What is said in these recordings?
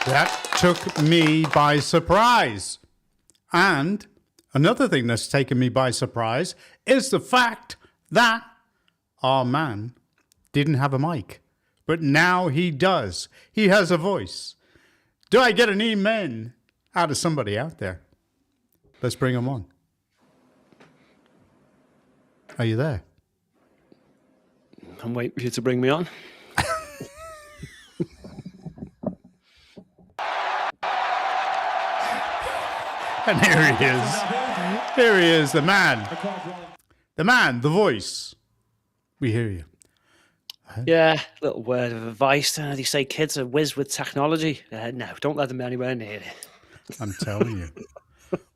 That took me by surprise. And another thing that's taken me by surprise is the fact that our man didn't have a mic. But now he does. He has a voice. Do I get an amen out of somebody out there? Let's bring him on. Are you there? I'm waiting for you to bring me on. And here he is. Here he is, the man. The man, the voice. We hear you. Yeah, little word of advice. They say kids are whiz with technology. No, don't let them anywhere near it. I'm telling you.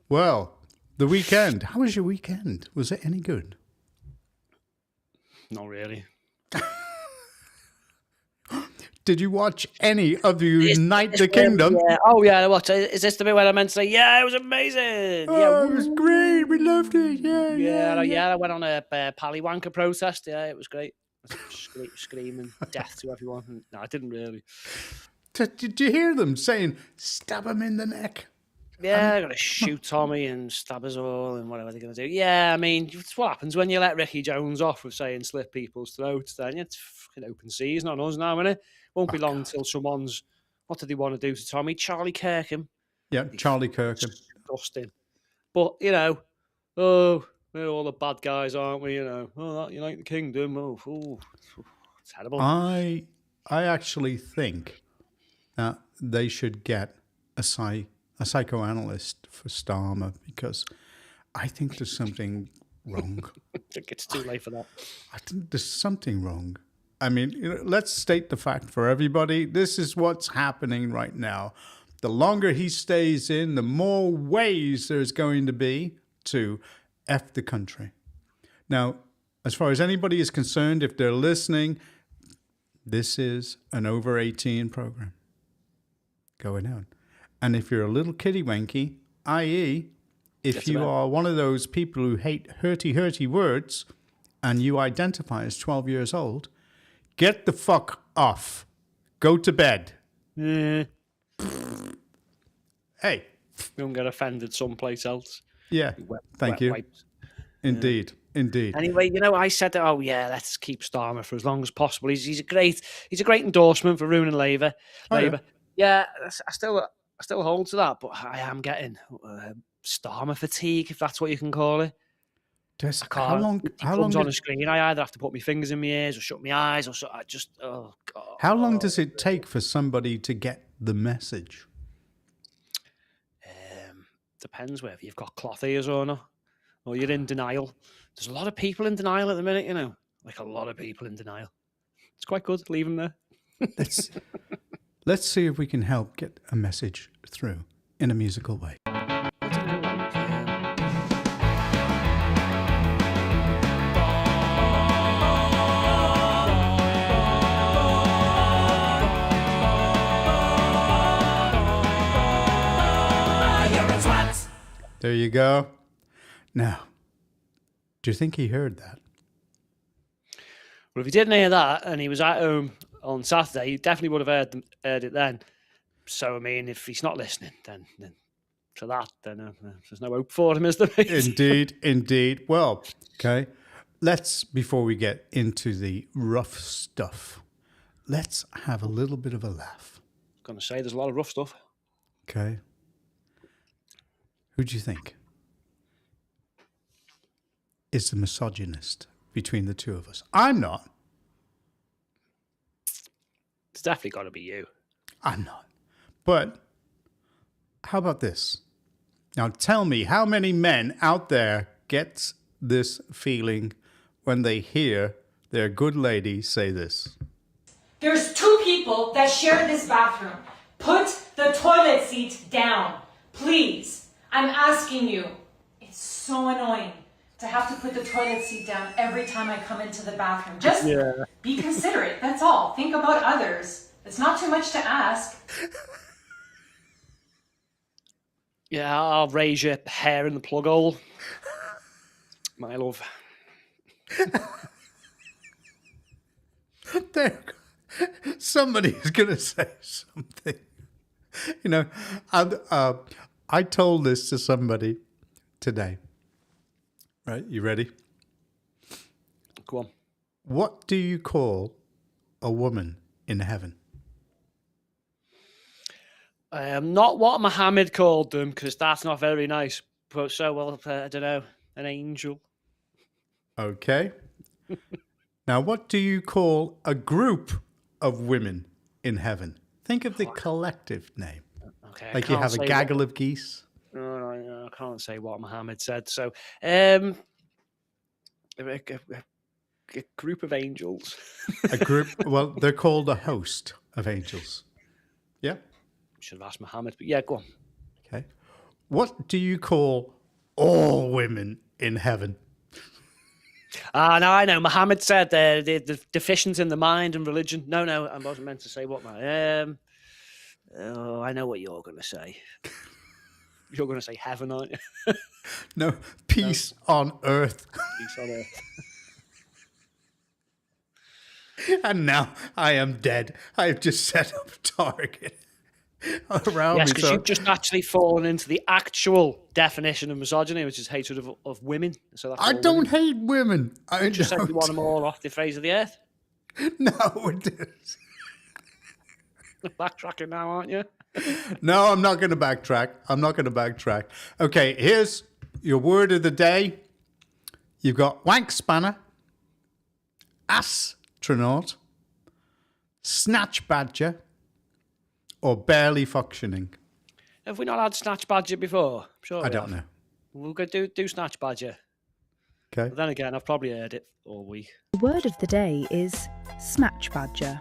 Well, the weekend. How was your weekend? Was it any good? Not really. Did you watch any of the Unite the Kingdom? Yeah. Oh, yeah. What is this the bit where I meant to say, yeah, it was amazing? Oh, yeah, it was great. We loved it. Yeah. I went on a Pallywwanker protest. Yeah, it was great. Screaming death to everyone. No, I didn't really. Did you hear them saying, stab him in the neck? Yeah, they're going to shoot Tommy and stab us all and whatever they're going to do. Yeah, I mean, it's what happens when you let Ricky Jones off with saying slit people's throats. Then it's fucking open season on us now, isn't it? Won't be long till someone's, what did they want to do to Tommy? Charlie Kirkham. Yeah, Charlie Kirkham. Disgusting. But, you know, we're all the bad guys, aren't we? You know, that Unite the Kingdom. Terrible. I actually think that they should get a psychoanalyst for Starmer because I think there's something wrong. I think it's too late for that. I think there's something wrong. I mean, let's state the fact for everybody. This is what's happening right now. The longer he stays in, the more ways there's going to be to F the country. Now, as far as anybody is concerned, if they're listening, this is an over 18 program going on. And if you're a little kitty wanky, i.e., if you are one of those people who hate hurty words and you identify as 12 years old, get the fuck off. Go to bed. Yeah. Hey. Don't get offended someplace else. Yeah. Thank you. Wipes. Indeed. Indeed. Anyway, you know, I said that, let's keep Starmer for as long as possible. He's a great endorsement for ruining Labour. Yeah, I still hold to that, but I am getting Starmer fatigue, if that's what you can call it. How long on the screen? I either have to put my fingers in my ears or shut my eyes, or I just God. How long does it take for somebody to get the message? Depends whether you've got cloth ears or not, or you're in denial. There's a lot of people in denial at the minute, you know, like a lot of people in denial. It's quite good. Leave them there. Let's see if we can help get a message through in a musical way. There you go. Now, do you think he heard that? Well, if he didn't hear that and he was at home on Saturday, he definitely would have heard it then. So, I mean, if he's not listening, then for that, then there's no hope for him, is there? Indeed. Well, okay. Before we get into the rough stuff, let's have a little bit of a laugh. I was going to say, there's a lot of rough stuff. Okay. Who do you think is the misogynist between the two of us? I'm not. It's definitely got to be you. I'm not. But how about this? Now tell me, how many men out there get this feeling when they hear their good lady say this? There's two people that share this bathroom. Put the toilet seat down, please. I'm asking you. It's so annoying to have to put the toilet seat down every time I come into the bathroom. Just be considerate, that's all. Think about others. It's not too much to ask. Yeah, I'll raise your hair in the plug hole. My love. Somebody's going to say something. You know, I told this to somebody today. Right, you ready? Go on. What do you call a woman in heaven? Not what Muhammad called them, because that's not very nice. But I don't know, an angel. Okay. Now, what do you call a group of women in heaven? Think of the collective name. Okay, Like you have a gaggle of geese. No, I can't say what Muhammad said. So, a group of angels. A group, well, they're called a host of angels. Yeah? Should have asked Muhammad, but yeah, go on. Okay. What do you call all women in heaven? Now I know. Muhammad said the deficient in the mind and religion. No, I wasn't meant to say what, man. I know what you're going to say. You're going to say heaven, aren't you? No, peace on earth. Peace on earth. And now I am dead. I have just set up a target around Yes, me. because you've just actually fallen into the actual definition of misogyny, which is hatred of women. So that's I all don't women. hate women. I Just said you want them all off the face of the earth. No, it is. Backtracking now, aren't you? No, I'm not going to backtrack. Okay, here's your word of the day. You've got wank spanner, astronaut, snatch badger, or barely functioning. Have we not had Snatch Badger before? Sure, I don't know. We'll go do Snatch Badger. Okay. But then again, I've probably heard it all week. The word of the day is snatch badger.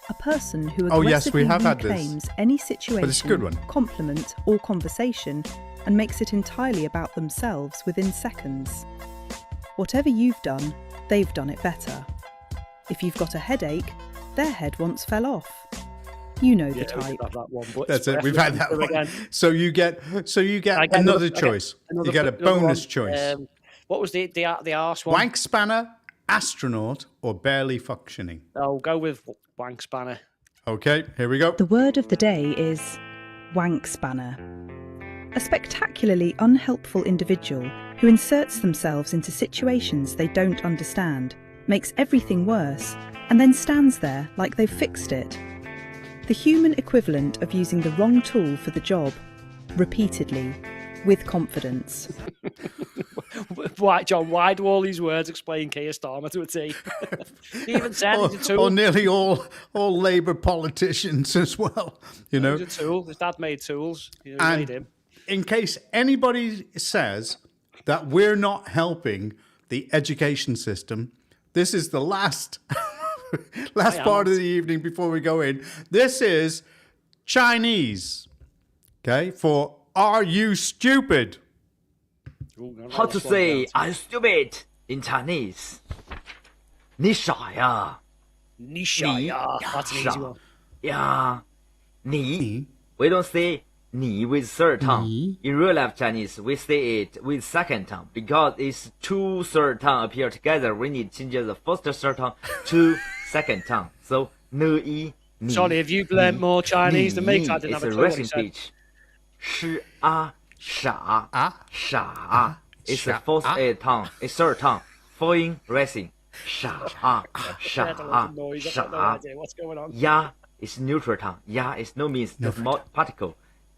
A person who Oh, yes, we aggressively have had this. reclaims any situation, But it's a good one. compliment or conversation and makes it entirely about themselves within seconds. Whatever you've done, they've done it better. If you've got a headache, their head once fell off. You know the Yeah, we type. did have that one, but That's it's it. We've had that worth one. again. So you get I get another I get choice. another- You get a another bonus one. choice. What was the arse one? Wank spanner, astronaut, or barely functioning. Oh, go with Wank Spanner. Okay, here we go. The word of the day is wank spanner. A spectacularly unhelpful individual who inserts themselves into situations they don't understand, makes everything worse, and then stands there like they've fixed it. The human equivalent of using the wrong tool for the job, repeatedly, with confidence. Why, John? Why do all these words explain Keir Starmer to a T? He even said he's a tool. Or nearly all Labour politicians as well. You know. He's a tool. His dad made tools. He made And him. in case anybody says that we're not helping the education system, this is the last part of the evening before we go in. This is Chinese, okay, for "Are you stupid?" Ooh, no, How that's to one say down. I'm stupid in Chinese? 你傻呀 Nisha, yeah, that's an easy one. 呀你 We don't say 你 with third tongue. In real life Chinese, we say it with second tongue because it's two third tongue appear together. We need to change the first third tongue to second tongue. So 你 Sorry, have you learnt more Chinese than me? 'Cause I didn't It's have a a clue what he racing said. speech. 是啊傻 傻 It's the 傻 fourth tongue. It's third tongue. Foreign racing. 傻 I had a lot of noise. I've got no 傻 idea what's going on. 呀 is neutral tongue. 呀 is no means the small particle.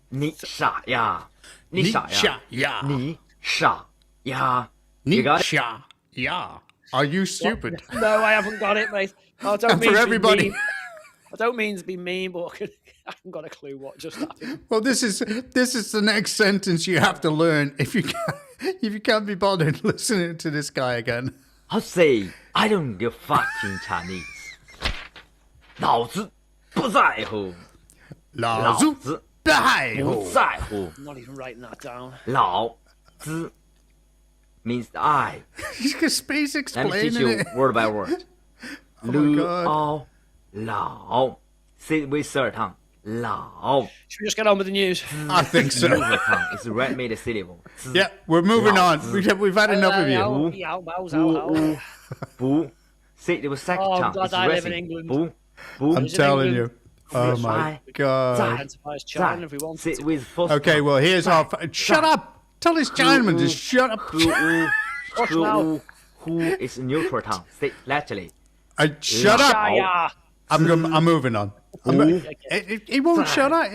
你傻呀 你傻呀 你傻呀 You got it? Nisha, yeah. Are you stupid? No, I haven't got it, mate. I don't And mean for to be everybody- mean. I don't mean to be mean, but I haven't got a clue what just happened. Well, this is the next sentence you have to learn if you can't be bothered listening to this guy again. How to say I don't give a fuck in Chinese? 老子不在乎老子子不在乎。不在乎 I'm not even writing that down. 老子 means I. He's just space Let me teach explaining you it. word by word. Oh my God. 老老 Say it with third tongue. 老 Should we just get on with the news? I think so. Neutral tongue. It's a red made syllable. Yeah, we're moving on. We've had enough of you.不 Say it with second Oh, I'm tongue. glad It's I live in racing. England. 不 I'm Is it telling England? you. Oh my God. Identify as China if we want Sit to. with first Okay, tongue. well, here's our... Shut up! Tell this Chinaman to shut up. Who is neutral tongue? Say laterally. Shut up! Shaya. I'm moving on. It won't shut up.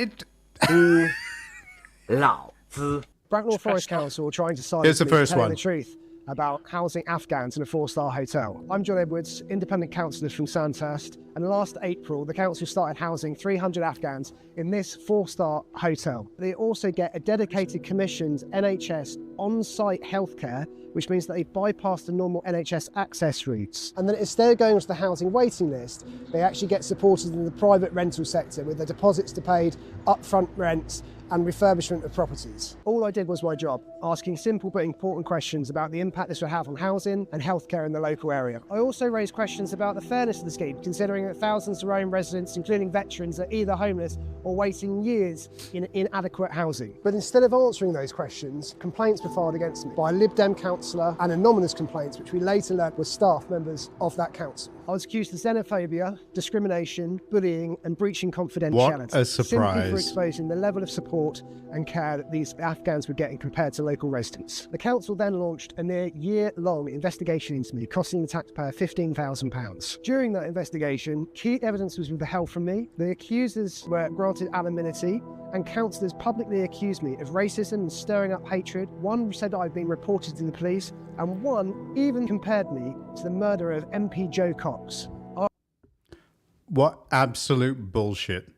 Lao Zi. Bracknell Forest Council are trying to silence Here's the me first telling one. the truth about housing Afghans in a 4-star hotel. I'm John Edwards, independent councillor from Sandhurst, and last April the council started housing 300 Afghans in this 4-star hotel. They also get a dedicated commissioned NHS on-site healthcare, which means that they bypass the normal NHS access routes. And then instead of going onto the housing waiting list, they actually get supported in the private rental sector with their deposits to paid, upfront rents, and refurbishment of properties. All I did was my job, asking simple but important questions about the impact this would have on housing and healthcare in the local area. I also raised questions about the fairness of the scheme, considering that thousands of Rome residents, including veterans, are either homeless or waiting years in inadequate housing. But instead of answering those questions, complaints were filed against me by a Lib Dem councillor and anonymous complaints, which we later learned were staff members of that council. I was accused of xenophobia, discrimination, bullying, and breaching confidentiality. What a Simply for surprise. exposing the level of support and care that these Afghans were getting compared to local residents. The council then launched a near year-long investigation into me, costing the taxpayer £15,000. During that investigation, key evidence was withheld from me. The accusers were granted anonymity, and councillors publicly accused me of racism and stirring up hatred. One said that I'd been reported to the police, and one even compared me to the murder of MP Joe Cox. What absolute bullshit.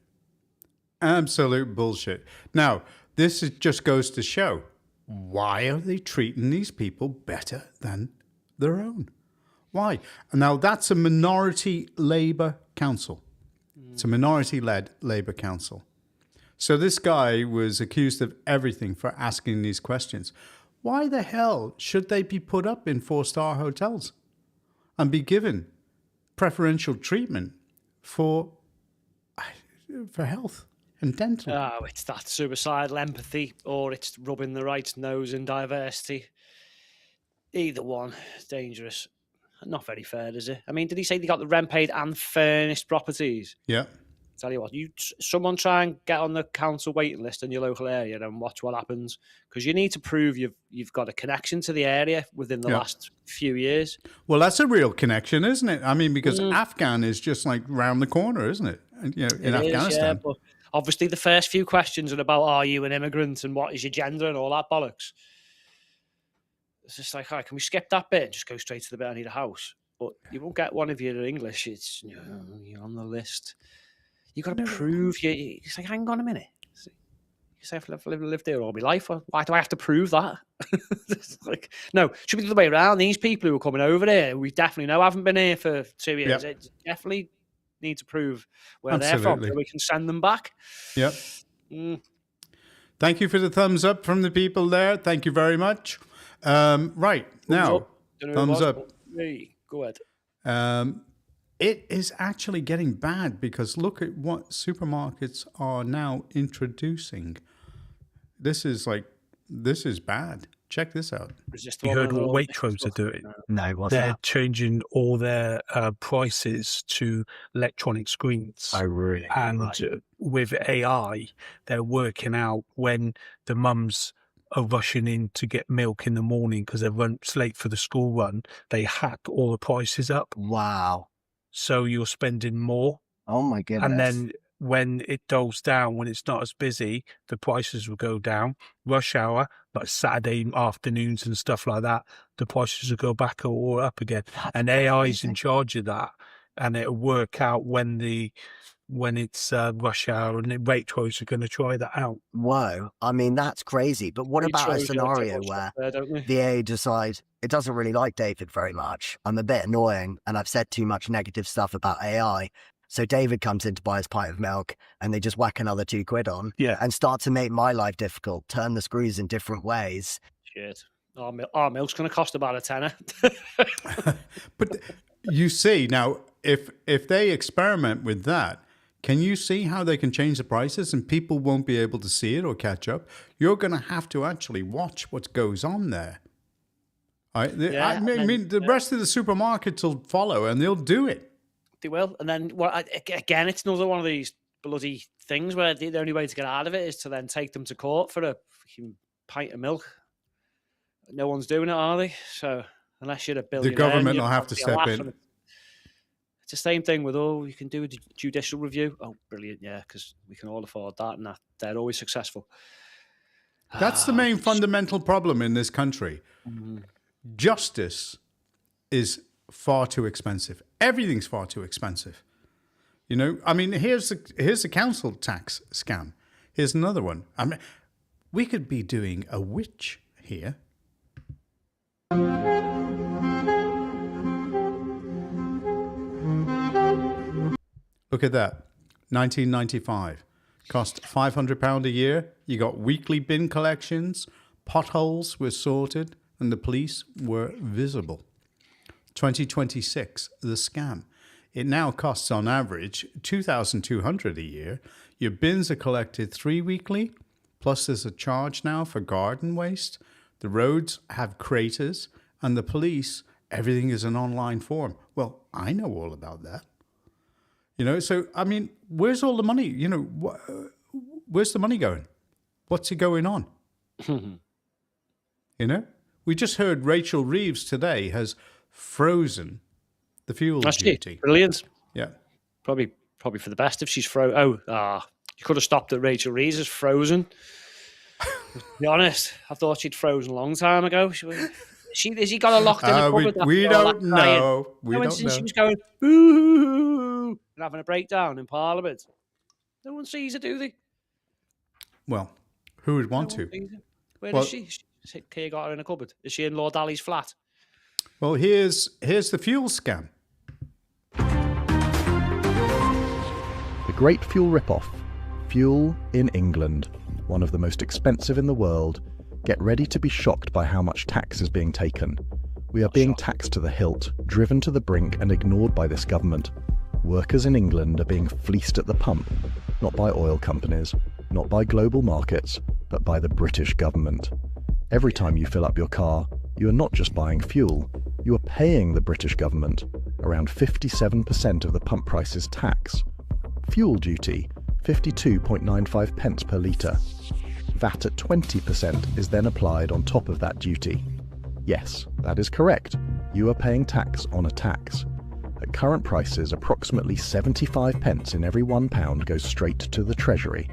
Absolute bullshit. Now, just goes to show, why are they treating these people better than their own? Why? Now, that's a minority Labour council. It's a minority-led Labour council. So this guy was accused of everything for asking these questions. Why the hell should they be put up in 4-star hotels and be given preferential treatment for health and dental? Oh, it's that suicidal empathy, or it's rubbing the right nose in diversity. Either one, dangerous. Not very fair, is it? I mean, did he say they got the rent paid and furnished properties? Yeah. Tell you what, someone try and get on the council waiting list in your local area and watch what happens, because you need to prove you've got a connection to the area within the last few years. Well, that's a real connection, isn't it? I mean, because Afghan is just like round the corner, isn't it? And, in Afghanistan. Yeah, but obviously the first few questions are about, are you an immigrant and what is your gender and all that bollocks. It's just like, can we skip that bit and just go straight to the bit I need a house? But you won't get one if you're English. It's you're on the list. You got to prove you. It's like, hang on a minute. You say I've lived here all my life. Why do I have to prove that? It's like, no, it should be the other way around. These people who are coming over here, we definitely know haven't been here for 2 years. Yep. It definitely need to prove where they're from so we can send them back. Yep. Thank you for the thumbs up from the people there. Thank you very much. Right, now, thumbs up. Hey, go ahead. It is actually getting bad because look at what supermarkets are now introducing. This is bad. Check this out. You heard what Waitrose are doing? No, what's They're that? changing all their prices to electronic screens. Oh, really? And with AI, they're working out when the mums are rushing in to get milk in the morning because they're late for the school run. They hack all the prices up. Wow. So you're spending more. Oh, my goodness. And then when it dulls down, when it's not as busy, the prices will go down. Rush hour, like Saturday afternoons and stuff like that, the prices will go back or up again. And AI is in charge of that. And it'll work out when it's rush hour, and Waitrose are going to try that out. Whoa. I mean, that's crazy. But what about a Waitrose scenario where the AI decides it doesn't really like David very much? I'm a bit annoying and I've said too much negative stuff about AI. So David comes in to buy his pint of milk and they just whack another £2 on and start to make my life difficult, turn the screws in different ways. Shit. Our milk's going to cost about a tenner. But you see, now, if they experiment with that, can you see how they can change the prices and people won't be able to see it or catch up? You're going to have to actually watch what goes on there. I mean, the rest of the supermarkets will follow and they'll do it. They will. And then, again, it's another one of these bloody things where the only way to get out of it is to then take them to court for a fucking pint of milk. No one's doing it, are they? So unless you're a billionaire, The government you're will have to obviously a step laugh, in. and it's the same thing with, you can do a judicial review. Oh, brilliant, yeah, because we can all afford that, and they're always successful. That's the main fundamental problem in this country. Justice is far too expensive. Everything's far too expensive. You know, I mean, here's the council tax scam. Here's another one. I mean, we could be doing a witch here. Look at that. 1995. Cost £500 a year. You got weekly bin collections. Potholes were sorted and the police were visible. 2026, the scam. It now costs on average $2,200 a year. Your bins are collected 3 weekly. Plus there's a charge now for garden waste. The roads have craters. And the police, everything is an online form. Well, I know all about that. You know, so, I mean, where's all the money? You know, where's the money going? What's it going on? You know, we just heard Rachel Reeves today has frozen the fuel duty. Brilliant. Yeah. Probably for the best if she's you could have stopped at Rachel Reeves is frozen. To be honest, I thought she'd frozen a long time ago. Has he got her locked in a cupboard? We don't know. We don't know. She was going, boo, and having a breakdown in Parliament. No one sees her, do they? Well, who would want to? Where is she? Keir got her in a cupboard. Is she in Lord Ali's flat? Well, here's the fuel scam. The Great Fuel Ripoff. Fuel in England, one of the most expensive in the world. Get ready to be shocked by how much tax is being taken. We are being taxed to the hilt, driven to the brink and ignored by this government. Workers in England are being fleeced at the pump, not by oil companies, not by global markets, but by the British government. Every time you fill up your car, you are not just buying fuel, you are paying the British government. Around 57% of the pump price is tax. Fuel duty, 52.95 pence per litre. VAT at 20% is then applied on top of that duty. Yes, that is correct. You are paying tax on a tax. At current prices, approximately 75 pence in every £1 goes straight to the Treasury.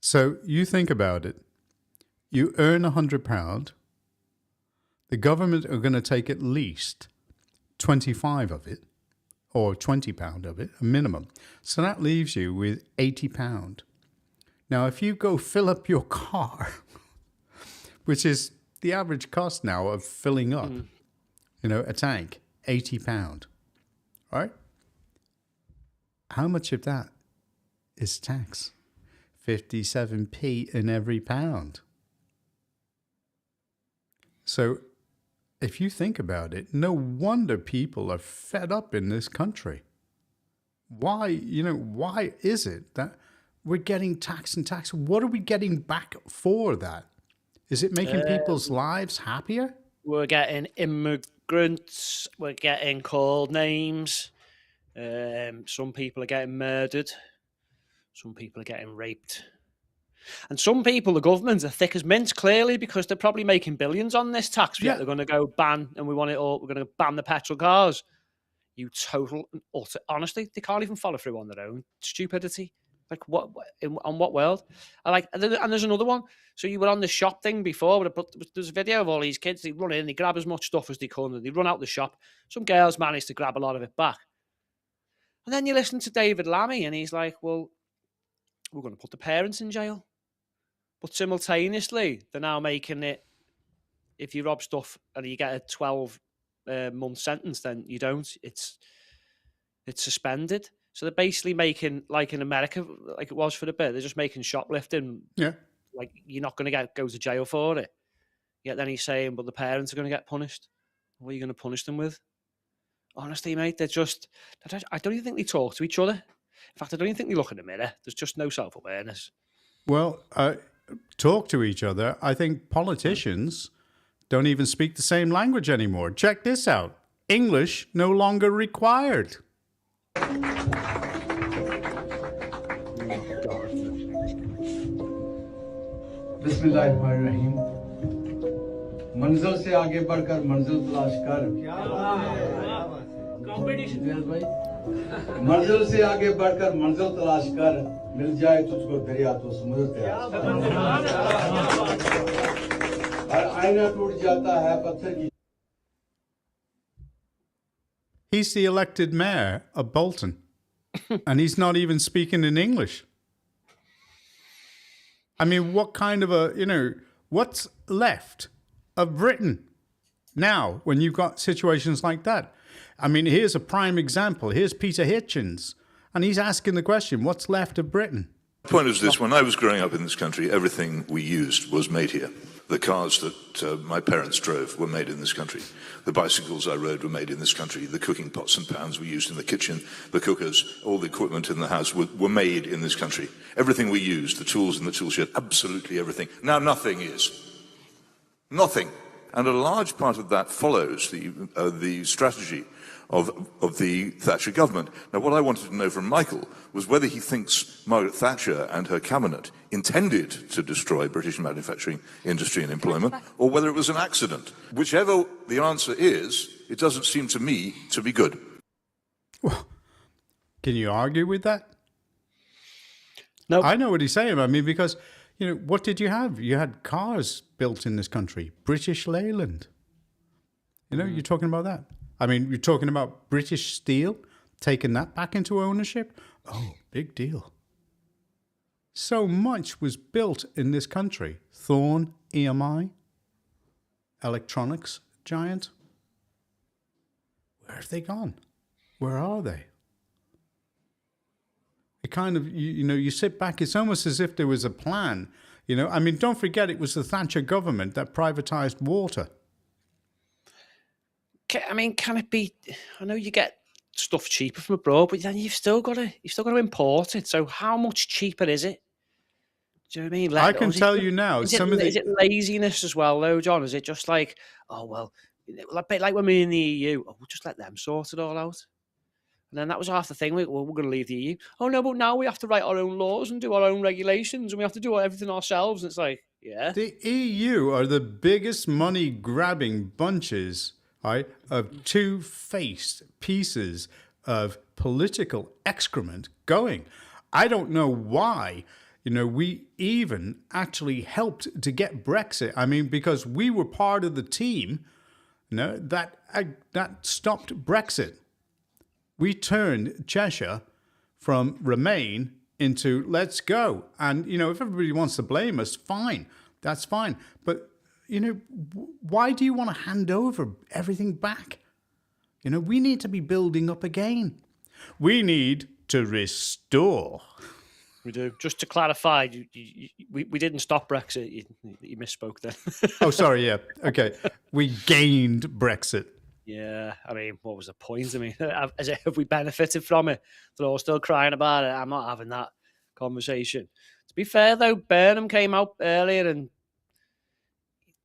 So you think about it. You earn £100. The government are going to take at least 25 of it, or £20 of it, a minimum. So that leaves you with £80. Now, if you go fill up your car, which is the average cost now of filling up, you know, a tank, £80, right? How much of that is tax? 57p in every pound. So if you think about it, no wonder people are fed up in this country. Why is it that we're getting tax and tax? What are we getting back for that? Is it making people's lives happier? We're getting immigrants. We're getting called names. Some people are getting murdered. Some people are getting raped. And some people, the government, are thick as mints, clearly, because they're probably making billions on this tax. Yeah. They're going to go ban, and we want it all. We're going to ban the petrol cars. You total and utter. Honestly, they can't even follow through on their own stupidity. Like, on what world? And there's another one. So you were on the shop thing before, but there's a video of all these kids. They run in, they grab as much stuff as they can, and they run out the shop. Some girls manage to grab a lot of it back. And then you listen to David Lammy, and he's like, well, we're going to put the parents in jail. But simultaneously, they're now making it, if you rob stuff and you get a 12-month sentence, then you don't. It's suspended. So they're basically making, like in America, like it was for a bit, they're just making shoplifting. Yeah. Like, you're not going to go to jail for it. Yet then he's saying, but the parents are going to get punished. What are you going to punish them with? Honestly, mate, I don't even think they talk to each other. In fact, I don't even think they look in the mirror. There's just no self-awareness. Well, talk to each other. I think politicians don't even speak the same language anymore. Check this out. English no longer required. God. बिस्मिल्लाहिर्रहमानिर्रहीम मंजिल से आगे बढ़कर मंजिल तलाश कर भाई मंजिल से आगे बढ़कर मंजिल तलाश कर मिल जाए तुझको दरिया तो समुद्र तलाश हर आईना टूट जाता है पत्थर की He's the elected mayor of Bolton, and he's not even speaking in English. I mean, what kind of what's left of Britain now when you've got situations like that? I mean, here's a prime example. Here's Peter Hitchens, and he's asking the question, what's left of Britain? The point is this: when I was growing up in this country, everything we used was made here. The cars that my parents drove were made in this country. The bicycles I rode were made in this country. The cooking pots and pans we used in the kitchen, the cookers, all the equipment in the house were made in this country. Everything we used, the tools in the tool shed, absolutely everything. Now nothing is. Nothing. And a large part of that follows the strategy of the Thatcher government. Now, what I wanted to know from Michael was whether he thinks Margaret Thatcher and her cabinet intended to destroy British manufacturing industry and employment, or whether it was an accident. Whichever the answer is, it doesn't seem to me to be good. Well, can you argue with that? No. I know what he's saying. I mean, because, what did you have? You had cars built in this country, British Leyland. You're talking about that. I mean, you're talking about British Steel, taking that back into ownership. Oh, big deal. So much was built in this country. Thorn, EMI, electronics giant. Where have they gone? Where are they? It kind of, you sit back, it's almost as if there was a plan. I mean, don't forget it was the Thatcher government that privatized water. I mean, can it be? I know you get stuff cheaper from abroad, but then you've still got to import it. So how much cheaper is it? Do you know what I mean? I can tell you now. Is it laziness as well, though, John? Is it just like, oh well, like when we're in the EU, we'll just let them sort it all out? And then that was half the thing. We're going to leave the EU. Oh no, but now we have to write our own laws and do our own regulations, and we have to do everything ourselves. And it's like, yeah, the EU are the biggest money grabbing bunches. Right, of two-faced pieces of political excrement going. I don't know why, we even actually helped to get Brexit. I mean, because we were part of the team, that stopped Brexit. We turned Cheshire from Remain into let's go. And, if everybody wants to blame us, fine, that's fine. But why do you want to hand over everything back? We need to be building up again. We need to restore. We do. Just to clarify, we didn't stop Brexit. You misspoke there. Oh, sorry. Yeah. Okay. We gained Brexit. Yeah. I mean, what was the point? I mean, have we benefited from it? They're all still crying about it. I'm not having that conversation. To be fair, though, Burnham came out earlier and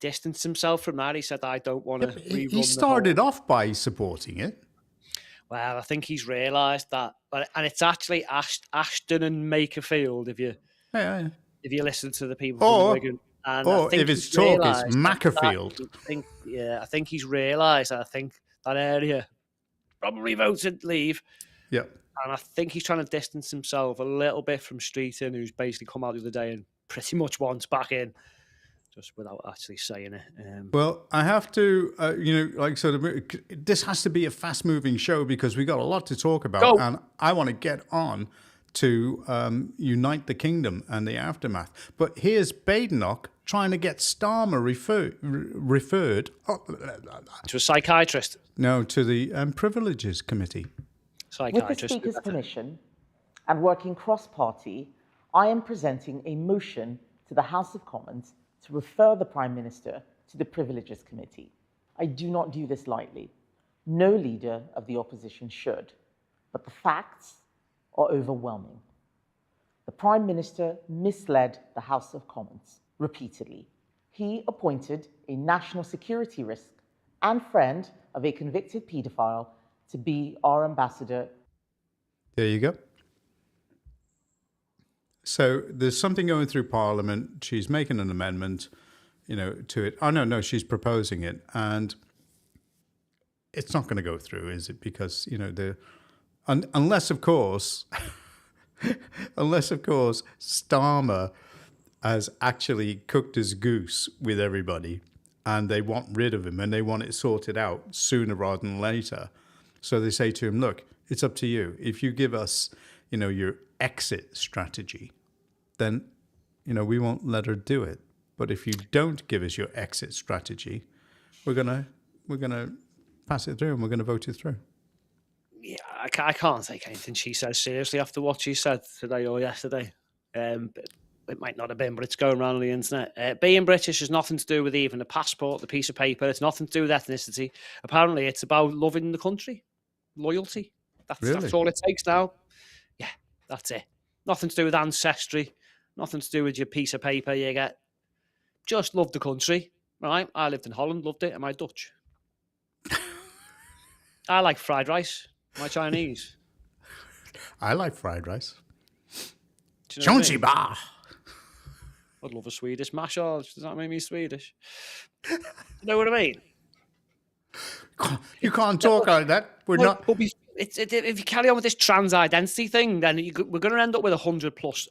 distanced himself from that. He said, I don't want to rerun He started off by supporting it. Well, I think he's realised that. And it's actually Ashton and Makerfield, if you listen to the people from Wigan. And if it's talk, it's Makerfield. I think he's realised that. I think that area probably voted leave. Yeah. And I think he's trying to distance himself a little bit from Streeton, who's basically come out the other day and pretty much wants back in. Just without actually saying it. Well, I have to, this has to be a fast-moving show because we got a lot to talk about, and I want to get on to Unite the Kingdom and the aftermath. But here's Badenoch trying to get Starmer referred to a psychiatrist. No, to the Privileges Committee. With the Speaker's permission and working cross-party, I am presenting a motion to the House of Commons to refer the Prime Minister to the Privileges Committee. I do not do this lightly. No leader of the opposition should, but the facts are overwhelming. The Prime Minister misled the House of Commons repeatedly. He appointed a national security risk and friend of a convicted paedophile to be our ambassador. There you go. So there's something going through Parliament. She's making an amendment, to it. Oh, no, she's proposing it. And it's not going to go through, is it? Because, unless, of course, Starmer has actually cooked his goose with everybody and they want rid of him and they want it sorted out sooner rather than later. So they say to him, look, it's up to you. If you give us, your exit strategy, then, we won't let her do it. But if you don't give us your exit strategy, we're gonna pass it through and we're gonna vote it through. Yeah, I can't take anything she says seriously after what she said today or yesterday. It might not have been, but it's going around on the internet. Being British has nothing to do with even a passport, the piece of paper. It's nothing to do with ethnicity. Apparently, it's about loving the country, loyalty. That's all it takes now. Yeah, that's it. Nothing to do with ancestry. Nothing to do with your piece of paper you get. Just love the country, right? I lived in Holland, loved it. Am I Dutch? I like fried rice. Am I Chinese? I like fried rice. Bar. I'd love a Swedish massage. Does that make me Swedish? You know what I mean? You can't talk like that. We're not. If you carry on with this trans identity thing, then we're going to end up with 100 plus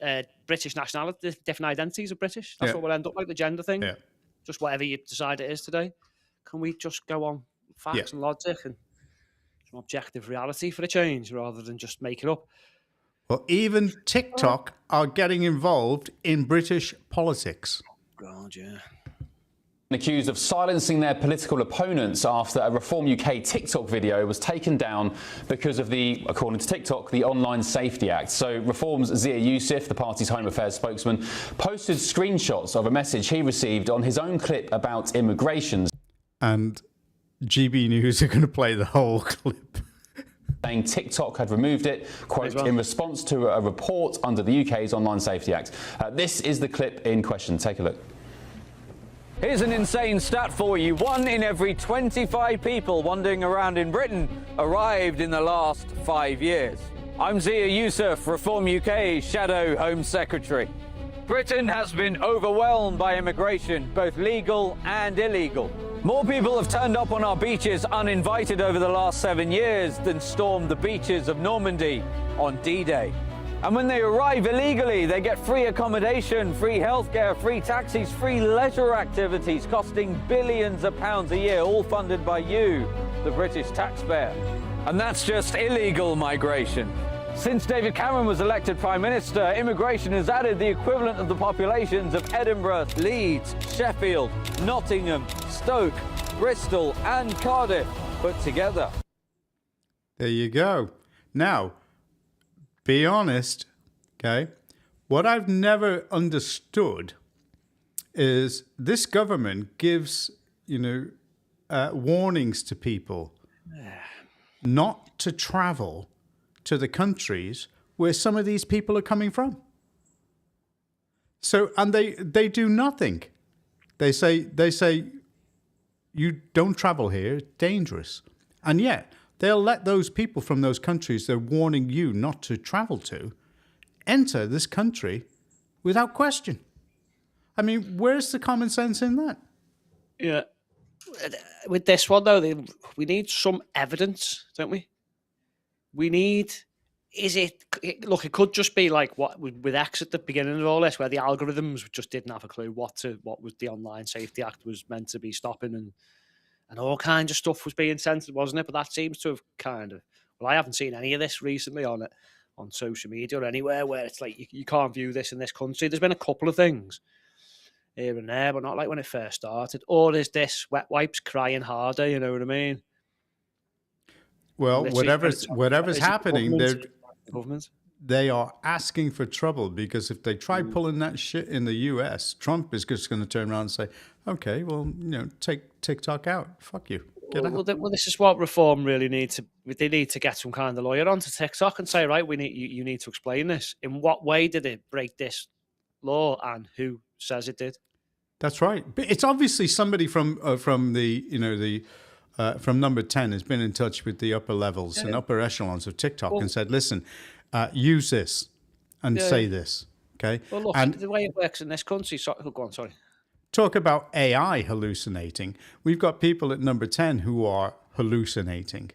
British nationality, different identities of British. That's what we'll end up like, the gender thing. Yeah. Just whatever you decide it is today. Can we just go on facts and logic and some objective reality for a change rather than just make it up? Well, even TikTok are getting involved in British politics. God, yeah. Accused of silencing their political opponents after a Reform UK TikTok video was taken down because of according to TikTok, the Online Safety Act. So Reform's Zia Youssef, the party's Home Affairs spokesman, posted screenshots of a message he received on his own clip about immigration. And GB News are going to play the whole clip. Saying TikTok had removed it, quote, in response to a report under the UK's Online Safety Act. This is the clip in question. Take a look. Here's an insane stat for you. 1 in every 25 people wandering around in Britain arrived in the last 5 years. I'm Zia Youssef, Reform UK's Shadow Home Secretary. Britain has been overwhelmed by immigration, both legal and illegal. More people have turned up on our beaches uninvited over the last 7 years than stormed the beaches of Normandy on D-Day. And when they arrive illegally, they get free accommodation, free healthcare, free taxis, free leisure activities costing billions of pounds a year, all funded by you, the British taxpayer. And that's just illegal migration. Since David Cameron was elected Prime Minister, immigration has added the equivalent of the populations of Edinburgh, Leeds, Sheffield, Nottingham, Stoke, Bristol and Cardiff put together. There you go. Now, be honest, okay? What I've never understood is this government gives, warnings to people not to travel to the countries where some of these people are coming from. So, and they do nothing. They say, you don't travel here, it's dangerous. And yet, they'll let those people from those countries they're warning you not to travel to enter this country without question. I mean, where's the common sense in that? Yeah. With this one, though, we need some evidence, don't we? We need... Look, it could just be like what with X at the beginning of all this, where the algorithms just didn't have a clue what was the Online Safety Act was meant to be stopping, and all kinds of stuff was being censored, wasn't it? But that seems to have I haven't seen any of this recently on social media or anywhere where it's like you can't view this in this country. There's been a couple of things here and there, but not like when it first started. Or is this wet wipes crying harder? You know what I mean? Well, whatever's happening, government. They are asking for trouble because if they try pulling that shit in the US, Trump is just going to turn around and say, okay, well, take TikTok out. Fuck you. Get out. Well, this is what Reform really needs to... They need to get some kind of lawyer onto TikTok and say, right, you need to explain this. In what way did it break this law and who says it did? That's right. But it's obviously somebody from Number 10 has been in touch with the upper levels and upper echelons of TikTok and said, listen, use this and say this. Okay. Well, look, and the way it works in this country. Go on, sorry. talk about AI hallucinating. We've got people at number 10 who are hallucinating.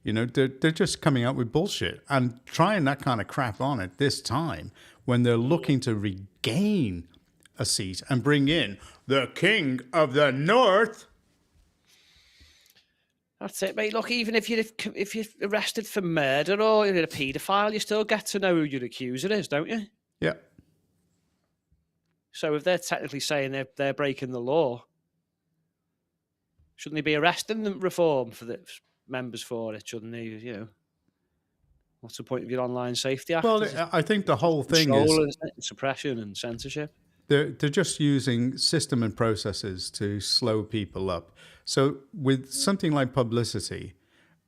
You know, they're just coming out with bullshit and trying that kind of crap on at this time when they're looking to regain a seat and bring in the King of the North. That's it, mate. Look, even if you're arrested for murder or you're a paedophile, you still get to know who your accuser is, don't you? Yeah. So if they're technically saying they're breaking the law, shouldn't they be arresting them? Reform for the members for it, shouldn't they? You know, what's the point of your online safety act? Well, I think the whole thing is suppression and censorship. They're just using system and processes to slow people up. So with something like publicity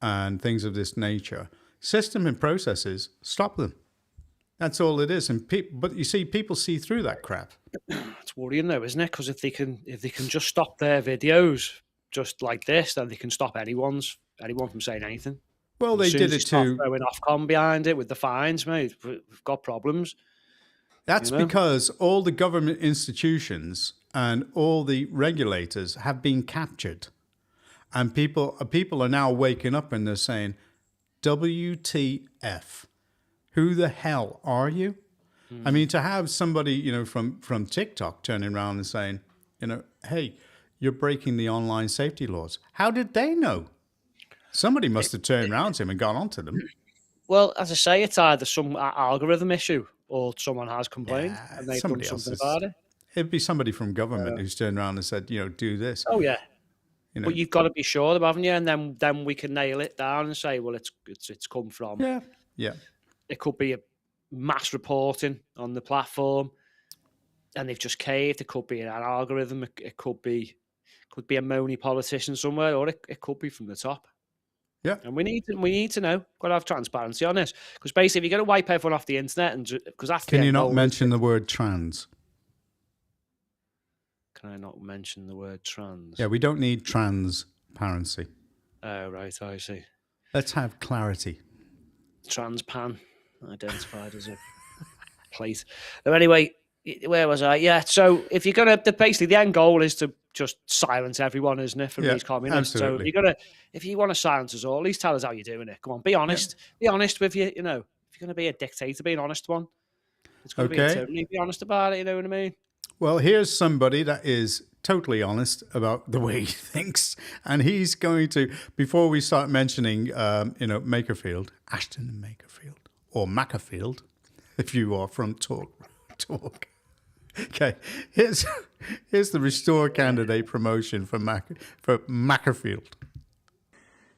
and things of this nature, system and processes stop them. That's all it is. But you see, people see through that crap. It's worrying though, isn't it? Because if they can just stop their videos just like this, then they can stop anyone from saying anything. Well, they did it too. Throwing Ofcom behind it with the fines, mate. We've got problems. That's because all the government institutions and all the regulators have been captured. And people are now waking up and they're saying, WTF? Who the hell are you? I mean, to have somebody, you know, from TikTok turning around and saying, you know, hey, you're breaking the online safety laws. How did they know? Somebody must have turned around to him and gone on to them. Well, as I say, it's either some algorithm issue or someone has complained and they've done something about it. It'd be somebody from government who's turned around and said, you know, do this. Oh, yeah. You know. But you've got to be sure of, haven't you? And then we can nail it down and say, well, it's come from. Yeah. Yeah. It could be a mass reporting on the platform and they've just caved. It could be an algorithm. It could be a moany politician somewhere, or it could be from the top. Yeah. And we need to know. Got to have transparency on this. Because basically, if you're going to wipe everyone off the internet, and because that's Can you not mention the word trans? Can I not mention the word trans? Yeah, we don't need transparency. Oh, right, I see. Let's have clarity. Transpan, identified as a plate. So anyway, where was I? Yeah, so if you're going to, basically the end goal is to just silence everyone, isn't it, from these communists? Absolutely. So if you want to silence us all, at least tell us how you're doing it. Come on, be honest. Yeah. Be honest with you. You know, if you're going to be a dictator, be an honest one. It's going to be a tyranny. Be honest about it. You know what I mean? Well, here's somebody that is totally honest about the way he thinks, and he's going to. Before we start mentioning, Makerfield, Ashton and Makerfield, or Macclesfield, if you are from Talk. Okay, here's the Restore candidate promotion for Macclesfield.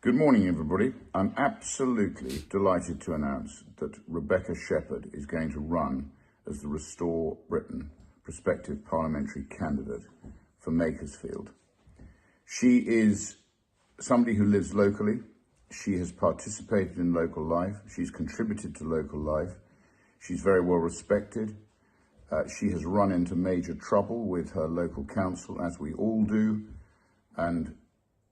Good morning, everybody. I'm absolutely delighted to announce that Rebecca Shepherd is going to run as the Restore Britain prospective parliamentary candidate for Makersfield. She is somebody who lives locally. She has participated in local life. She's contributed to local life. She's very well respected. She has run into major trouble with her local council, as we all do, and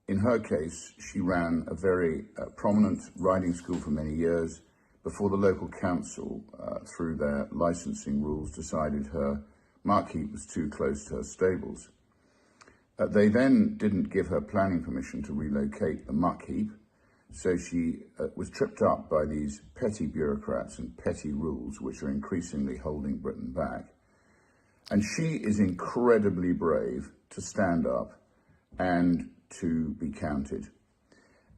in her case, she ran a very prominent riding school for many years before the local council, through their licensing rules, decided her muck heap was too close to her stables. They then didn't give her planning permission to relocate the muck heap, so she was tripped up by these petty bureaucrats and petty rules which are increasingly holding Britain back. And she is incredibly brave to stand up and to be counted.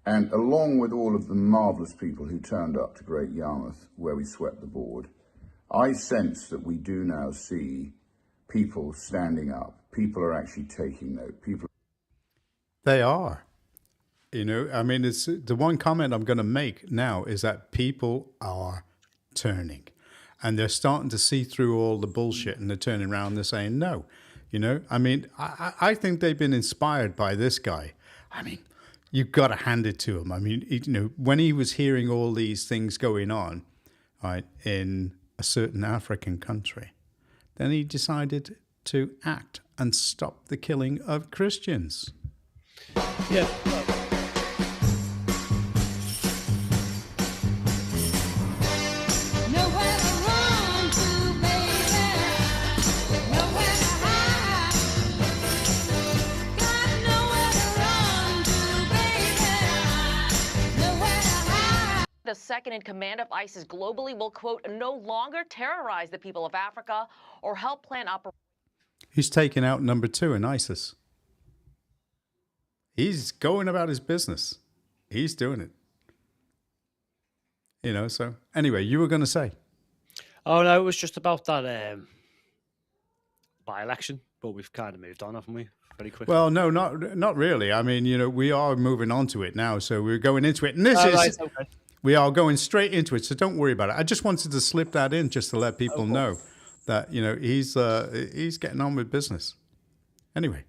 And along with all of the marvellous people who turned up to Great Yarmouth, where we swept the board, I sense that we do now see people standing up. People are actually taking note. They are. You know, I mean, it's the one comment I'm going to make now is that people are turning. And they're starting to see through all the bullshit, and they're turning around and they're saying no. You know, I mean, I think they've been inspired by this guy. I mean, you've got to hand it to him. I mean, you know, when he was hearing all these things going on, right, in a certain African country, then he decided to act and stop the killing of Christians. Yeah. second in command of ISIS globally, will, quote, no longer terrorize the people of Africa or help plan operations. He's taking out number 2 in ISIS. He's going about his business. He's doing it. You know, so anyway, you were going to say. Oh, no, it was just about that by-election, but we've kind of moved on, haven't we? Very quickly. Well, no, not really. I mean, you know, we are moving on to it now, so we're going into it. And this is, right, okay. We are going straight into it, so don't worry about it. I just wanted to slip that in just to let people know that, you know, he's getting on with business. Anyway,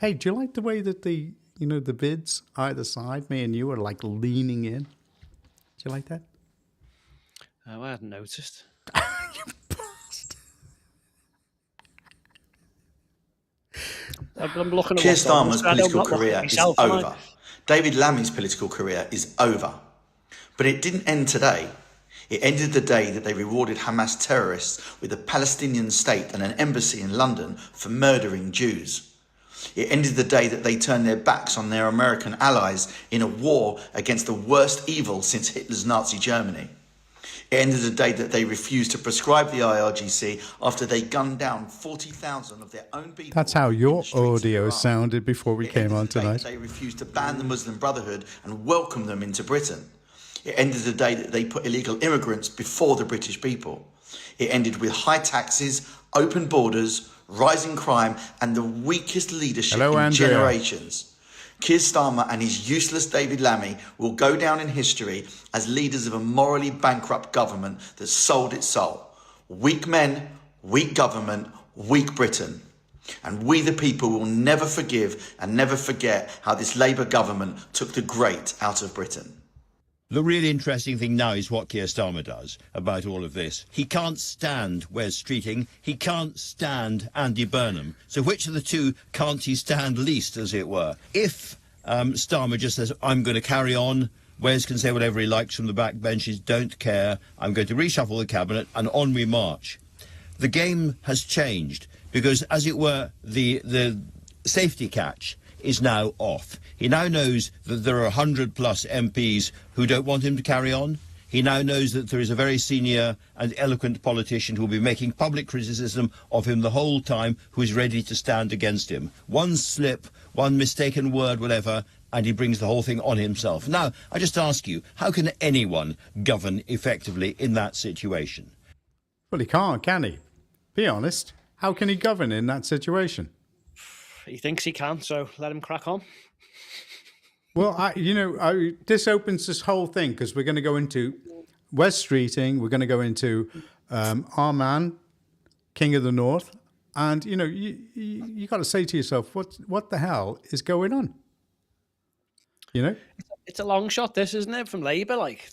hey, do you like the way that the vids either side, me and you, are like leaning in? Do you like that? Oh, I hadn't noticed. You bastard. I'm looking at Keir what's on. Starmer's I'm political not looking career at is myself, am I? over. David Lammy's political career is over. But it didn't end today. It ended the day that they rewarded Hamas terrorists with a Palestinian state and an embassy in London for murdering Jews. It ended the day that they turned their backs on their American allies in a war against the worst evil since Hitler's Nazi Germany. It ended the day that they refused to prescribe the IRGC after they gunned down 40,000 of their own people. That's how your audio sounded before we came on tonight. They refused to ban the Muslim Brotherhood and welcome them into Britain. It ended the day that they put illegal immigrants before the British people. It ended with high taxes, open borders, rising crime, and the weakest leadership in generations. Keir Starmer and his useless David Lammy will go down in history as leaders of a morally bankrupt government that sold its soul. Weak men, weak government, weak Britain. And we the people will never forgive and never forget how this Labour government took the great out of Britain. The really interesting thing now is what Keir Starmer does about all of this. He can't stand Wes Streeting. He can't stand Andy Burnham. So which of the two can't he stand least, as it were? If Starmer just says, I'm going to carry on, Wes can say whatever he likes from the back benches, don't care, I'm going to reshuffle the cabinet, and on we march. The game has changed because, as it were, the safety catch is now off. He now knows that there are 100+ MPs who don't want him to carry on. He now knows that there is a very senior and eloquent politician who will be making public criticism of him the whole time, who is ready to stand against him. One slip, one mistaken word, whatever, and he brings the whole thing on himself. Now, I just ask you, how can anyone govern effectively in that situation? Well, he can't, can he? Be honest. How can he govern in that situation? He thinks he can, so let him crack on. Well, this opens this whole thing because we're going to go into Wes Streeting. We're going to go into our man, King of the North. And, you know, you got to say to yourself, what the hell is going on? You know? It's a long shot, this, isn't it, from Labour? Like,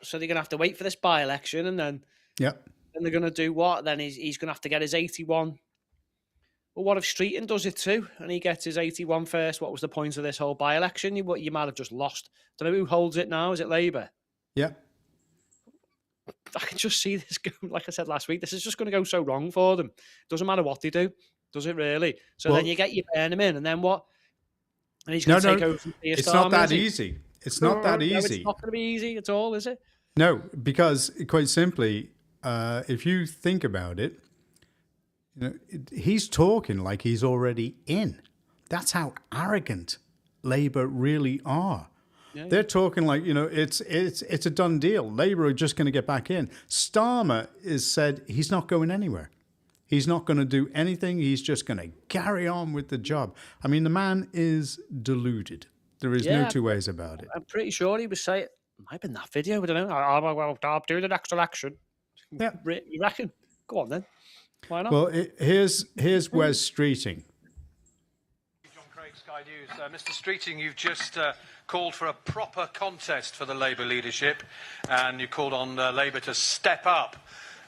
so they're going to have to wait for this by-election and then they're going to do what? Then he's going to have to get his 81. Well, what if Streeting does it too and he gets his 81 first? What was the point of this whole by-election? You might have just lost. Don't know who holds it now. Is it Labour? Yeah. I can just see this going, like I said last week, this is just going to go so wrong for them. Doesn't matter what they do. Does it really? So then you get your Burnham in and then what? And he's going to take over from Keir Starmer. It's not that easy. It's not that easy. It's not going to be easy at all, is it? No, because quite simply, if you think about it, you know, he's talking like he's already in. That's how arrogant Labour really are. Yeah. They're talking like, you know, it's a done deal. Labour are just going to get back in. Starmer has said he's not going anywhere. He's not going to do anything. He's just going to carry on with the job. I mean, the man is deluded. There is no two ways about it. I'm pretty sure he was saying, it might have been that video, I don't know. I'll do the next election. Yeah. You reckon? Go on then. Why not? Well, here's Wes Streeting. John Craig, Sky News. Mr. Streeting, you've just called for a proper contest for the Labour leadership, and you called on Labour to step up.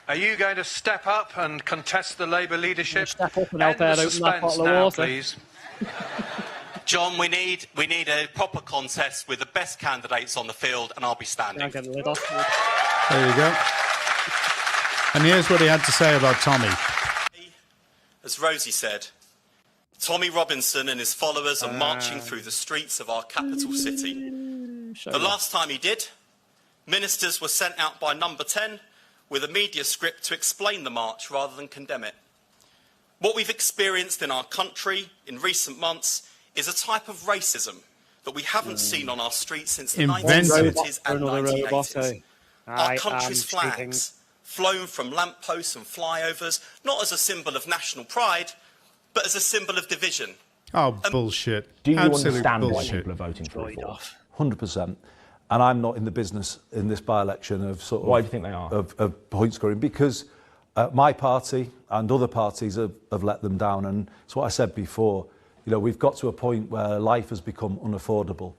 Are you going to step up and contest the Labour leadership? Step up and help out open that bottle of water, please. John, we need a proper contest with the best candidates on the field, and I'll be standing. There you go. And here's what he had to say about Tommy. As Rosie said, Tommy Robinson and his followers are marching through the streets of our capital city. The last time he did, Ministers were sent out by Number 10 with a media script to explain the march rather than condemn it. What we've experienced in our country in recent months is a type of racism that we haven't seen on our streets since the Invented. 1970s and 1980s. Our country's flags, flown from lampposts and flyovers, not as a symbol of national pride, but as a symbol of division. Oh, bullshit. Do you Absolute understand bullshit. why people are voting for reform? 100%. And I'm not in the business in this by-election of sort of... Why do you think they are? Of point scoring, because my party and other parties have let them down. And it's what I said before, you know, we've got to a point where life has become unaffordable.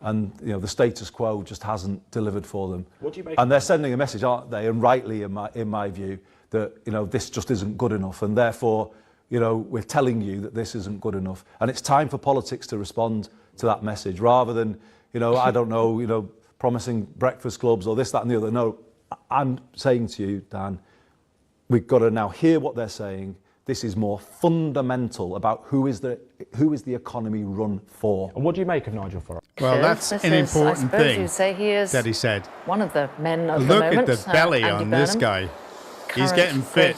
And, you know, the status quo just hasn't delivered for them. What do you make and they're sending a message, aren't they, and rightly in my view, that, you know, this just isn't good enough. And therefore, you know, we're telling you that this isn't good enough. And it's time for politics to respond to that message, rather than, you know, I don't know, you know, promising breakfast clubs or this, that and the other. No, I'm saying to you, Dan, we've got to now hear what they're saying. This is more fundamental about who is the economy run for. And what do you make of Nigel Farage? Well, that's an important thing that he said. One of the men of Look the moment. at the belly Andy on this Burnham, guy. He's getting fit.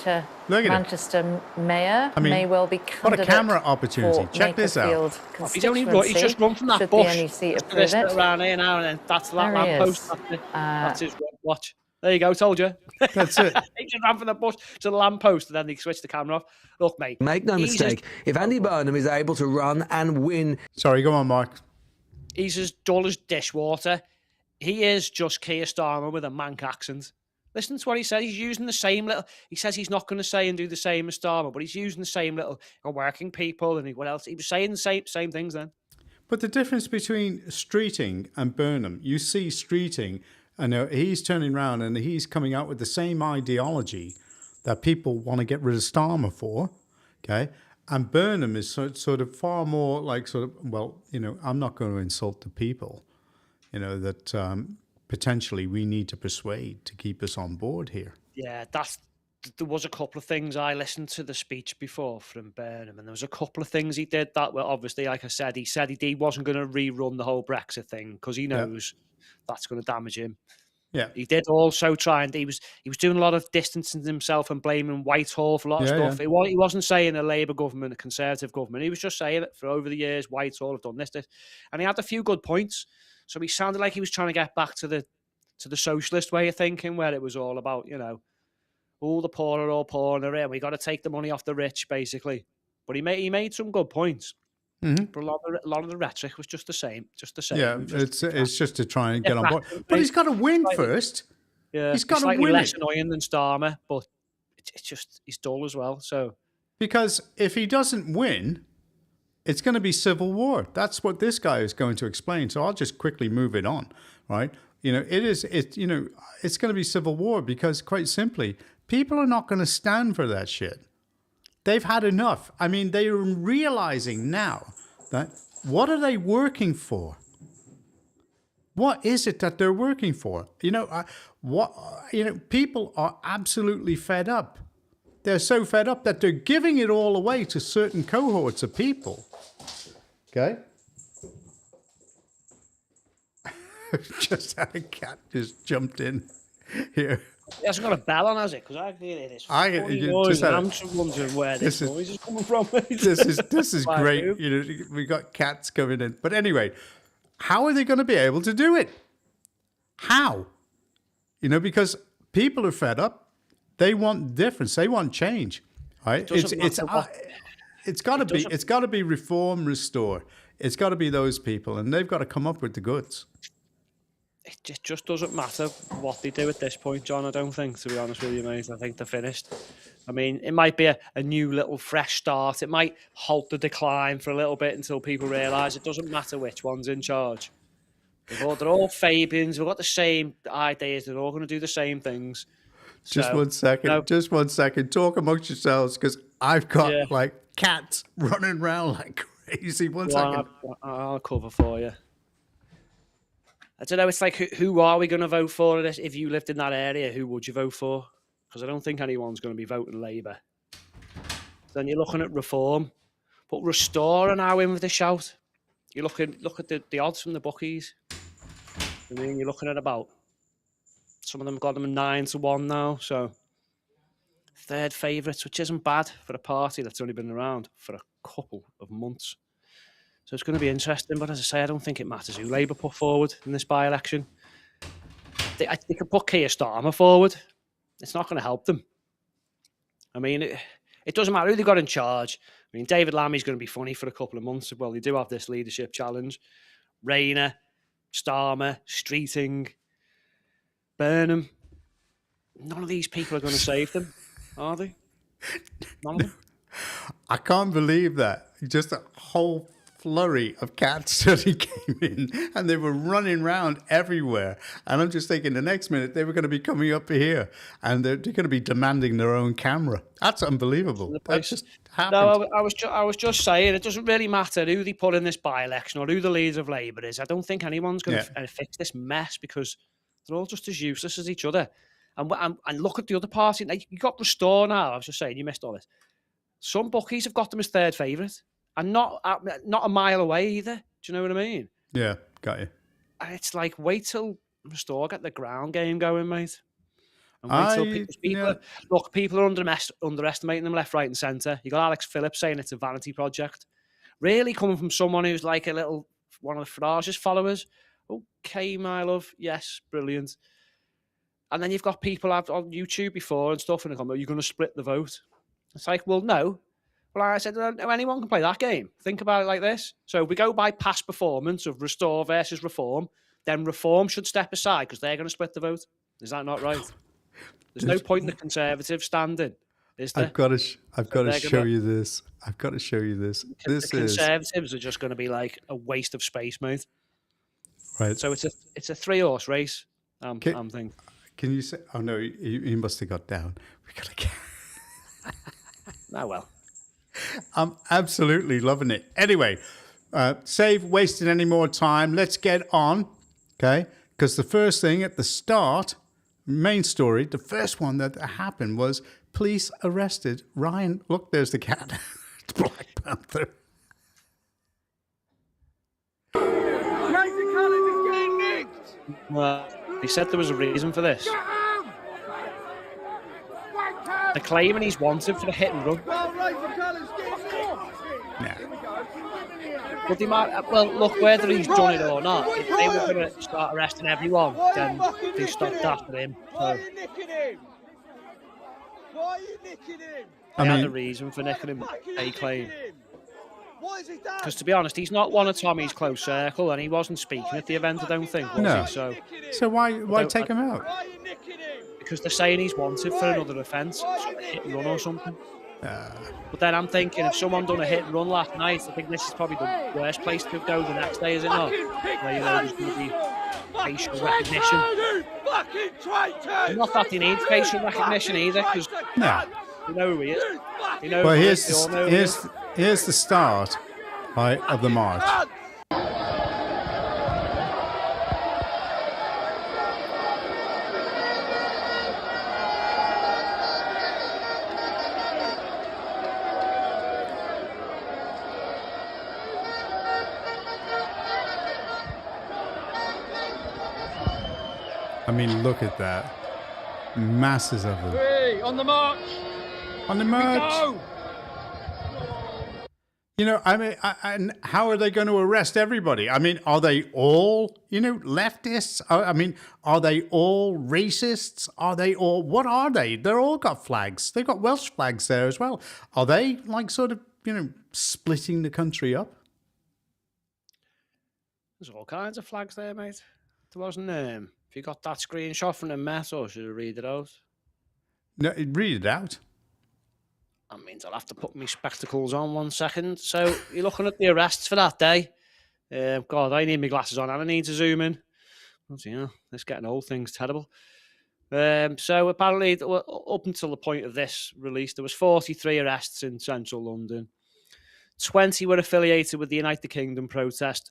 Look at Manchester Mayor I mean, may well be what a candidate camera opportunity. for Check this out. Makerfield He's just run from that should bush. the NEC Just approve it. around here now, and then that's that There he lamppost. is. That's his watch. There you go, told you. That's it. He just ran from the bush to the lamppost, and then he switched the camera off. Look, mate. Make no he's mistake, if Andy Burnham is able to run and win... Sorry, go on, Mark. He's as dull as dishwater. He is just Keir Starmer with a Manc accent. Listen to what he said. He's using the same little... He says he's not going to say and do the same as Starmer, but he's using the same little working people and what else. He was saying the same things then. But the difference between Streeting and Burnham, you see Streeting, I know he's turning around and he's coming out with the same ideology that people want to get rid of Starmer for, okay? And Burnham is sort of far more like well, you know, I'm not going to insult the people, you know, that potentially we need to persuade to keep us on board here. Yeah, there was a couple of things. I listened to the speech before from Burnham, and there was a couple of things he did that were obviously, like I said, he said he wasn't going to rerun the whole Brexit thing because he knows that's going to damage him. Yeah, he did also try, and he was doing a lot of distancing himself and blaming Whitehall for a lot of stuff. Yeah. He wasn't saying a Labour government, a Conservative government. He was just saying it for over the years. Whitehall have done this, and he had a few good points. So he sounded like he was trying to get back to the socialist way of thinking, where it was all about, you know, all the poor are all poorer, and we got to take the money off the rich, basically. But he made some good points. Mm-hmm. But a lot of the rhetoric was just the same. Yeah, it's just to try and get on board. But he's got to win first. Yeah, he's got to slightly win. Less annoying than Starmer, but it's just he's dull as well. So because if he doesn't win, it's going to be civil war. That's what this guy is going to explain. So I'll just quickly move it on. Right? You know, it's going to be civil war because, quite simply, people are not going to stand for that shit. They've had enough. I mean, they are realizing now that what are they working for? What is it that they're working for? You know, people are absolutely fed up. They're so fed up that they're giving it all away to certain cohorts of people. Okay? Just had a cat just jumped in here. It hasn't got a bell on, has it? Because I hear this. I'm just wondering where this noise is coming from. This is great. You know, we got cats coming in. But anyway, how are they going to be able to do it? How? You know, because people are fed up. They want difference. They want change. Right? It's got to be reform, restore. It's got to be those people, and they've got to come up with the goods. It just doesn't matter what they do at this point, John, I don't think, to be honest with you, mate. I think they're finished. I mean, it might be a new little fresh start. It might halt the decline for a little bit until people realise it doesn't matter which one's in charge. They're all Fabians. We've got the same ideas. They're all going to do the same things. Just 1 second. Just 1 second. Talk amongst yourselves, because I've got like cats running around like crazy. One second. I'll cover for you. I don't know. It's like, who are we going to vote for? If you lived in that area, who would you vote for? Because I don't think anyone's going to be voting Labour. Then you're looking at reform, but restore are now in with a shout. Look at the odds from the bookies. I mean, you're looking at about Some of them got them 9-1 now. So third favourites, which isn't bad for a party that's only been around for a couple of months. So it's going to be interesting. But as I say, I don't think it matters who Labour put forward in this by-election. They could put Keir Starmer forward. It's not going to help them. I mean, it doesn't matter who they got in charge. I mean, David Lammy's going to be funny for a couple of months. Well, they do have this leadership challenge. Rayner, Starmer, Streeting, Burnham. None of these people are going to save them, are they? None of them. I can't believe that. Just a whole flurry of cats suddenly came in and they were running around everywhere. And I'm just thinking the next minute they were going to be coming up here and they're going to be demanding their own camera. That's unbelievable. That just happened. No, I was just saying it doesn't really matter who they put in this by-election or who the leader of Labour is. I don't think anyone's going to fix this mess because they're all just as useless as each other. And look at the other party. Like, you got Restore now. I was just saying, you missed all this. Some bookies have got them as third favourite, and not a mile away either. Do you know what I mean? Yeah, got you. And it's like, wait till Restore get the ground game going, mate. And wait till people are underestimating them left, right, and centre. You got Alex Phillips saying it's a vanity project. Really coming from someone who's like one of the Farage's followers. Okay, my love. Yes, brilliant. And then you've got people out on YouTube before and stuff, and they come, "Are you going to split the vote?" It's like, well, no. Well, I said, anyone can play that game. Think about it like this. So if we go by past performance of Restore versus Reform, then Reform should step aside because they're going to split the vote. Is that not right? There's no point in the Conservatives standing, is there? I've got to show you this. I've got to show you this. The Conservatives are just going to be like a waste of space, mate. Right. So it's a 3-horse race. I'm thinking. Can you say? Oh no, he must have got down. We gotta get. Oh well. I'm absolutely loving it. Anyway, save wasting any more time. Let's get on, okay? Because the first thing at the start, main story, the first one that happened was police arrested Ryan. Look, there's the cat. It's Black Panther. Well, they said there was a reason for this. They're claiming he's wanted for a hit and run. Yeah. But they might, well, look, whether he's done it or not, if they were going to start arresting everyone, then they stopped after him. Why are you nicking him? Why are you nicking him? They had a reason for nicking him, they claim. Because to be honest, he's not one of Tommy's close circle, and he wasn't speaking at the event, I don't think, was he? So why take him out? Because they're saying he's wanted for another offence, a hit and run or something. But then I'm thinking, if someone done a hit and run last night, I think this is probably the worst place to go the next day, is it not? Where there's going to be facial recognition. Not that they need facial recognition either, because you know who he is. You know well, here's the start of the march. I mean, look at that. Masses of them. Three, on the march. On the march. You know, I mean, how are they going to arrest everybody? I mean, are they all, leftists? I mean, are they all racists? Are they all, what are they? They're all got flags. They've got Welsh flags there as well. Are they like sort of, splitting the country up? There's all kinds of flags there, mate. There wasn't, if you got that screenshot from the Met, or should I read it out? No, read it out. That means I'll have to put my spectacles on 1 second. So you're looking at the arrests for that day. God, I need my glasses on and I need to zoom in. This getting old thing's terrible. So apparently, up until the point of this release, there was 43 arrests in central London. 20 were affiliated with the United Kingdom protest.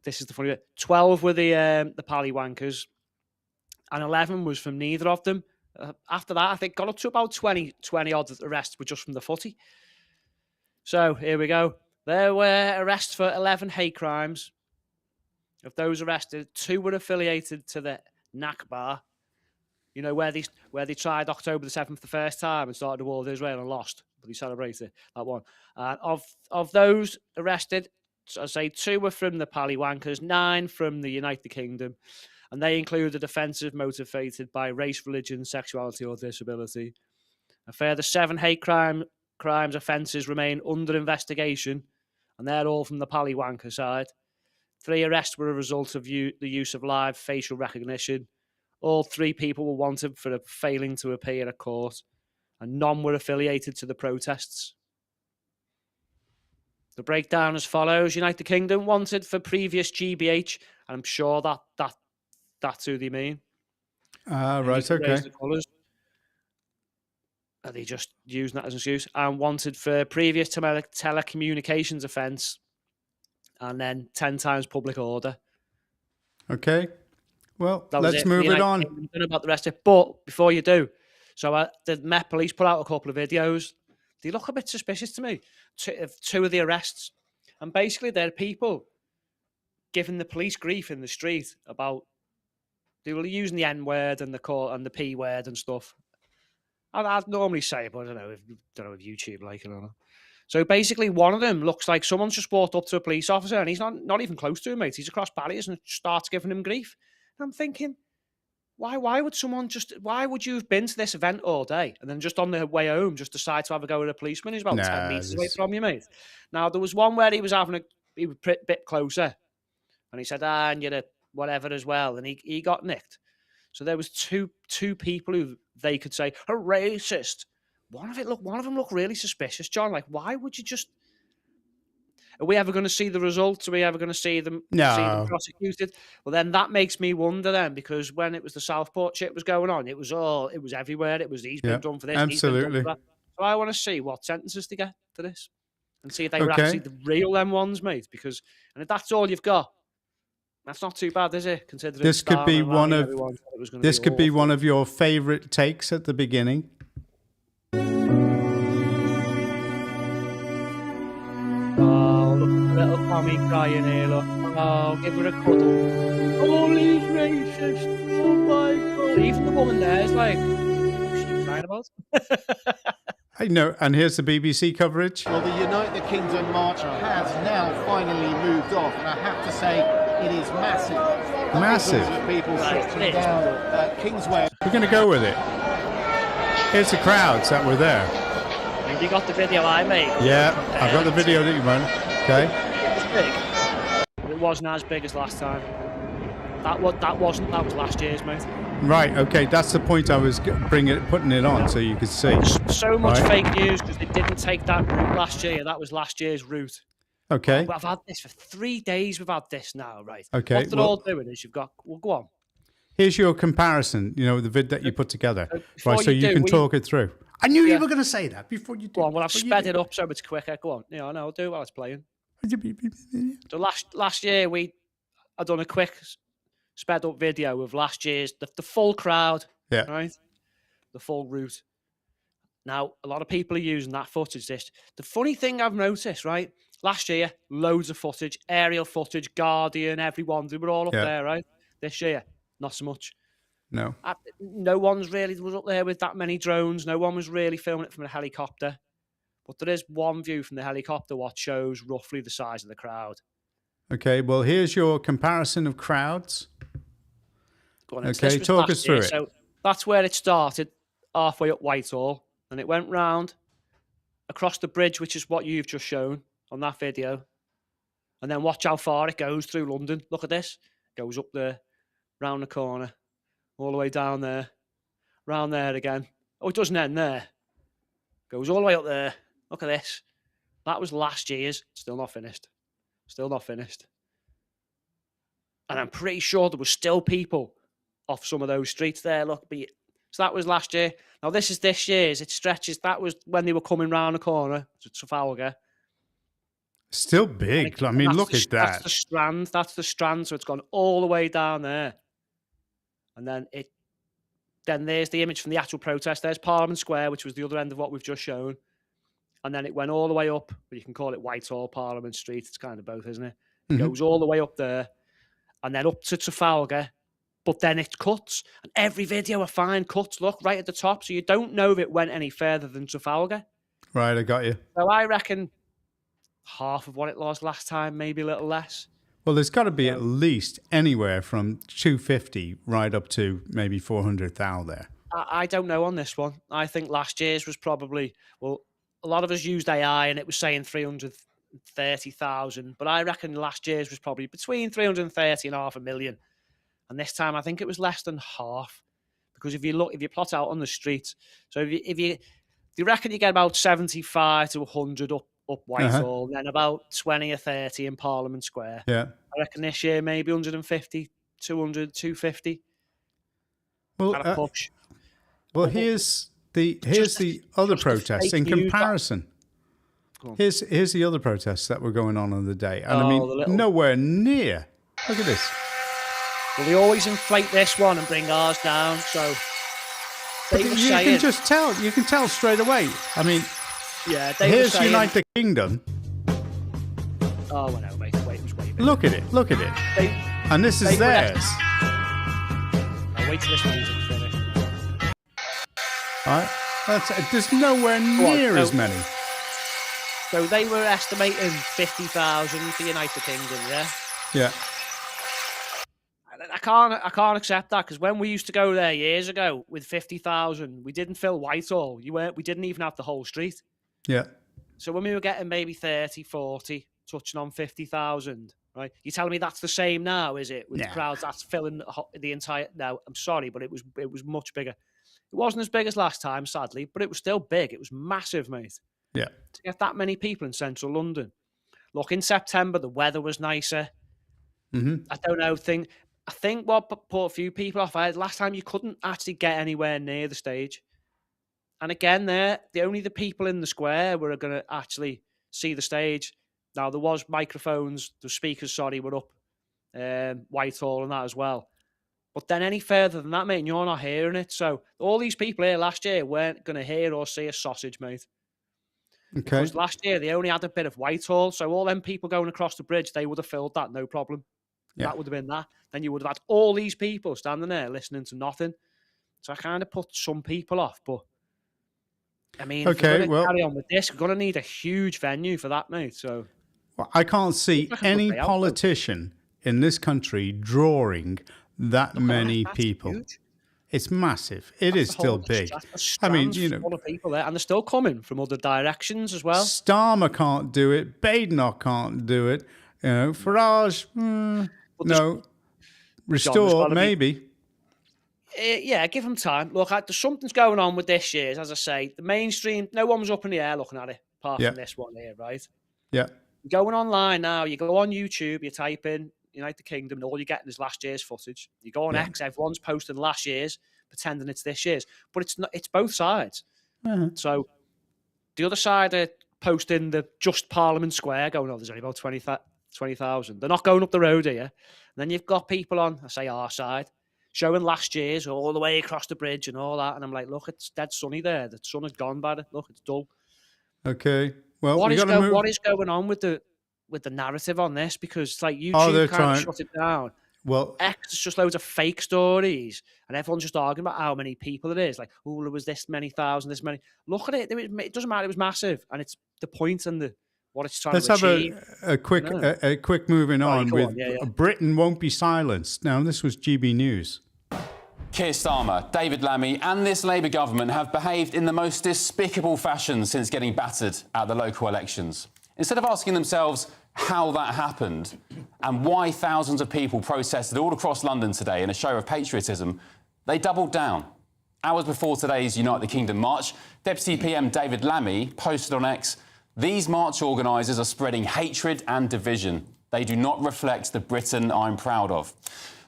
This is the funny bit. 12 were the Pallywankers, and 11 was from neither of them. After that, I think got up to about 20 odd arrests were just from the footy. So here we go. There were arrests for 11 hate crimes. Of those arrested, 2 were affiliated to the Nakba, You know, where they tried October the 7th the first time and started the war with Israel and lost, but they celebrated that one. And of those arrested, I say 2 were from the Paliwankers, 9 from the United Kingdom, and they included offences motivated by race, religion, sexuality, or disability. A further 7 hate crimes offences remain under investigation, and they're all from the Paliwanker side. 3 arrests were a result of the use of live facial recognition. All 3 people were wanted for failing to appear at court, and none were affiliated to the protests. The breakdown as follows: United Kingdom wanted for previous GBH, and I'm sure that's who they mean. Right, okay. The colours. Are they just using that as an excuse? And wanted for previous telecommunications offence, and then 10 times public order. Okay. Well, That was let's it. move it on. Don't know about the rest of it. But before you do, so the Met Police put out a couple of videos. They look a bit suspicious to me. 2 of the arrests. And basically, they're people giving the police grief in the street about they were using the N word and the P word and stuff. I'd normally say it, but I don't know if YouTube like it or not. So basically, one of them looks like someone's just walked up to a police officer and he's not even close to him, mate. He's across barriers and starts giving him grief. And I'm thinking, why would you have been to this event all day and then just on the way home just decide to have a go with a policeman who's about 10 metres away from you, mate? Now, there was one where he was a bit closer and he said, and you're a whatever as well. And he got nicked. So there was two people who they could say are racist. One of them looked really suspicious, John. Like, why would you just? Are we ever going to see the results? Are we ever going to see them prosecuted? Well, then that makes me wonder then, because when it was the Southport shit was going on, it was everywhere. It was he's been done for this, absolutely. he's been done for that. So I want to see what sentences they get for this, and see if they were actually the real them ones, mate. Because if that's all you've got, that's not too bad, is it? Considering This could be one of your favorite takes at the beginning. Oh, look at the little Tommy crying here, look. Oh, give her a cuddle. Oh, he's racist. Oh my God. Even the woman there is like, what's she crying about? I know, and here's the BBC coverage. Well, the Unite the Kingdom march has now finally moved off, and I have to say, it is massive. Massive. Of people sitting down at Kingsway. We're going to go with it. Here's the crowds that were there. And you got the video I made. Yeah, I've got the video that you run. Okay. It was big. It wasn't as big as last time. That was last year's, mate. Right, okay, that's the point I was putting it on so you could see. There's so much fake news because they didn't take that route last year. That was last year's route. Okay. But I've had this for 3 days. We've had this now, right? Okay. What they're all doing is go on. Here's your comparison, the vid that you put together. Right, so you can talk it through. I knew you were going to say that before you do. Go on, well, I've sped it up so it's quicker. Go on. Yeah, I know, I'll do it while it's playing. So last year, I done a quick sped up video of last year's, the full crowd, right? The full route. Now, a lot of people are using that footage. The funny thing I've noticed, right? Last year, loads of footage, aerial footage, Guardian, everyone, they were all up there, right? This year, not so much. No. No one's really was up there with that many drones. No one was really filming it from a helicopter. But there is one view from the helicopter what shows roughly the size of the crowd. Okay, well, here's your comparison of crowds. Go on, okay, talk us through it. So that's where it started, halfway up Whitehall. And it went round across the bridge, which is what you've just shown on that video. And then watch how far it goes through London. Look at this. It goes up there, round the corner, all the way down there, round there again. Oh, it doesn't end there. Goes all the way up there. Look at this. That was last year's. Still not finished. Still not finished. And I'm pretty sure there were still people off some of those streets there. Look, so that was last year. Now this is this year's. It stretches. That was when they were coming round the corner to Trafalgar. Still big. I mean, look at that. That's the Strand. That's the Strand. So it's gone all the way down there. And then there's the image from the actual protest. There's Parliament Square, which was the other end of what we've just shown. And then it went all the way up. You can call it Whitehall, Parliament Street. It's kind of both, isn't it? It goes all the way up there. And then up to Trafalgar. but then it cuts. And every video I find cuts, look, right at the top. So you don't know if it went any further than Trafalgar. Right, I got you. So I reckon half of what it was last time, maybe a little less. Well, there's got to be at least anywhere from 250 right up to maybe 400,000 there. I don't know on this one. I think last year's was probably, well, a lot of us used AI and it was saying 330,000, but I reckon last year's was probably between 330 and 500,000. And this time I think it was less than half, because if you plot out on the street, so if you reckon you get about 75 to 100 up Whitehall, and then about 20 or 30 in Parliament Square. Yeah. I reckon this year maybe 150, 200, 250. Well, at a push. Well, here's the other protest in comparison. Here's the other protests that were going on the day, and I mean nowhere near. Look at this. Well, they always inflate this one and bring ours down. So you can just tell. You can tell straight away. I mean, yeah. Here's Unite the Kingdom. Oh, well, no, wait. Look at it. Look at it. And this is theirs. I'll wait till this music finishes. All right. There's nowhere near as many. So they were estimating 50,000 for Unite the Kingdom, yeah? Yeah. I can't accept that, because when we used to go there years ago with 50,000, we didn't fill Whitehall. We didn't even have the whole street. Yeah. So when we were getting maybe 30, 40, touching on 50,000, right? You're telling me that's the same now, is it? With the crowds that's filling the entire... No, I'm sorry, but it was much bigger. It wasn't as big as last time, sadly, but it was still big. It was massive, mate. Yeah. To get that many people in central London. Look, in September, the weather was nicer. Mm-hmm. I don't know. I think what put a few people off, last time you couldn't actually get anywhere near the stage. And again, only the people in the square were going to actually see the stage. Now, there was microphones, the speakers, were up Whitehall and that as well. But then any further than that, mate, you're not hearing it. So all these people here last year weren't going to hear or see a sausage, mate. Okay. Because last year they only had a bit of Whitehall, so all them people going across the bridge, they would have filled that, no problem. Yeah. That would have been that. Then you would have had all these people standing there listening to nothing. So I kind of put some people off, but I mean, if we're going to carry on with this, we're going to need a huge venue for that, mate. So I can't see any politician in this country drawing that many people. Huge. It's massive. It is still big. I mean, full of people there, and they're still coming from other directions as well. Starmer can't do it. Badenoch can't do it. Farage, no. Restore, maybe. Yeah, give them time. Look, there's something's going on with this year's, as I say. The mainstream, no one was up in the air looking at it, apart from this one here, right? Yeah. You're going online now, you go on YouTube, you type in Unite the Kingdom, and all you're getting is last year's footage. You go on X, everyone's posting last year's, pretending it's this year's. But it's not. It's both sides. So the other side are posting the just Parliament Square, going, there's only about 20,000. They're not going up the road here. And then you've got people on, I say our side, showing last year's all the way across the bridge and all that. And I'm like, look, it's dead sunny there. The sun has gone by it. Look, it's dull. Okay. Well, what is going on with the narrative on this? Because it's like YouTube can't shut it down. Well, X is just loads of fake stories, and everyone's just arguing about how many people it is. Like, there was this many thousand, this many. Look at it. It doesn't matter. It was massive, and it's the point and what it's trying to achieve. Let's have a quick moving on with Britain won't be silenced. Now, this was GB News. Keir Starmer, David Lammy and this Labour government have behaved in the most despicable fashion since getting battered at the local elections. Instead of asking themselves how that happened and why thousands of people protested all across London today in a show of patriotism, they doubled down. Hours before today's Unite the Kingdom march, Deputy PM David Lammy posted on X, "These march organisers are spreading hatred and division. They do not reflect the Britain I'm proud of."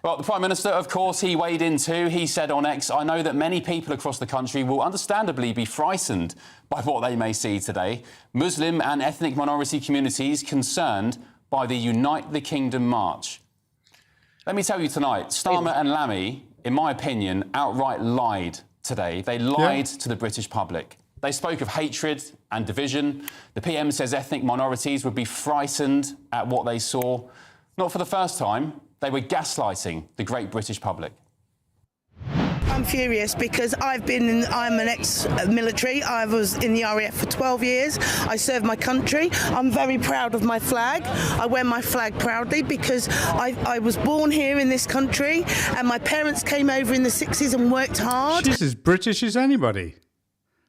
Well, the Prime Minister, of course, he weighed in too. He said on X, "I know that many people across the country will understandably be frightened by what they may see today. Muslim and ethnic minority communities concerned by the Unite the Kingdom march." Let me tell you tonight, Starmer and Lammy, in my opinion, outright lied today. They lied to the British public. They spoke of hatred and division. The PM says ethnic minorities would be frightened at what they saw. Not for the first time. They were gaslighting the great British public. I'm furious because I'm an ex-military. I was in the RAF for 12 years. I served my country. I'm very proud of my flag. I wear my flag proudly because I was born here in this country and my parents came over in the 60s and worked hard. She's as British as anybody.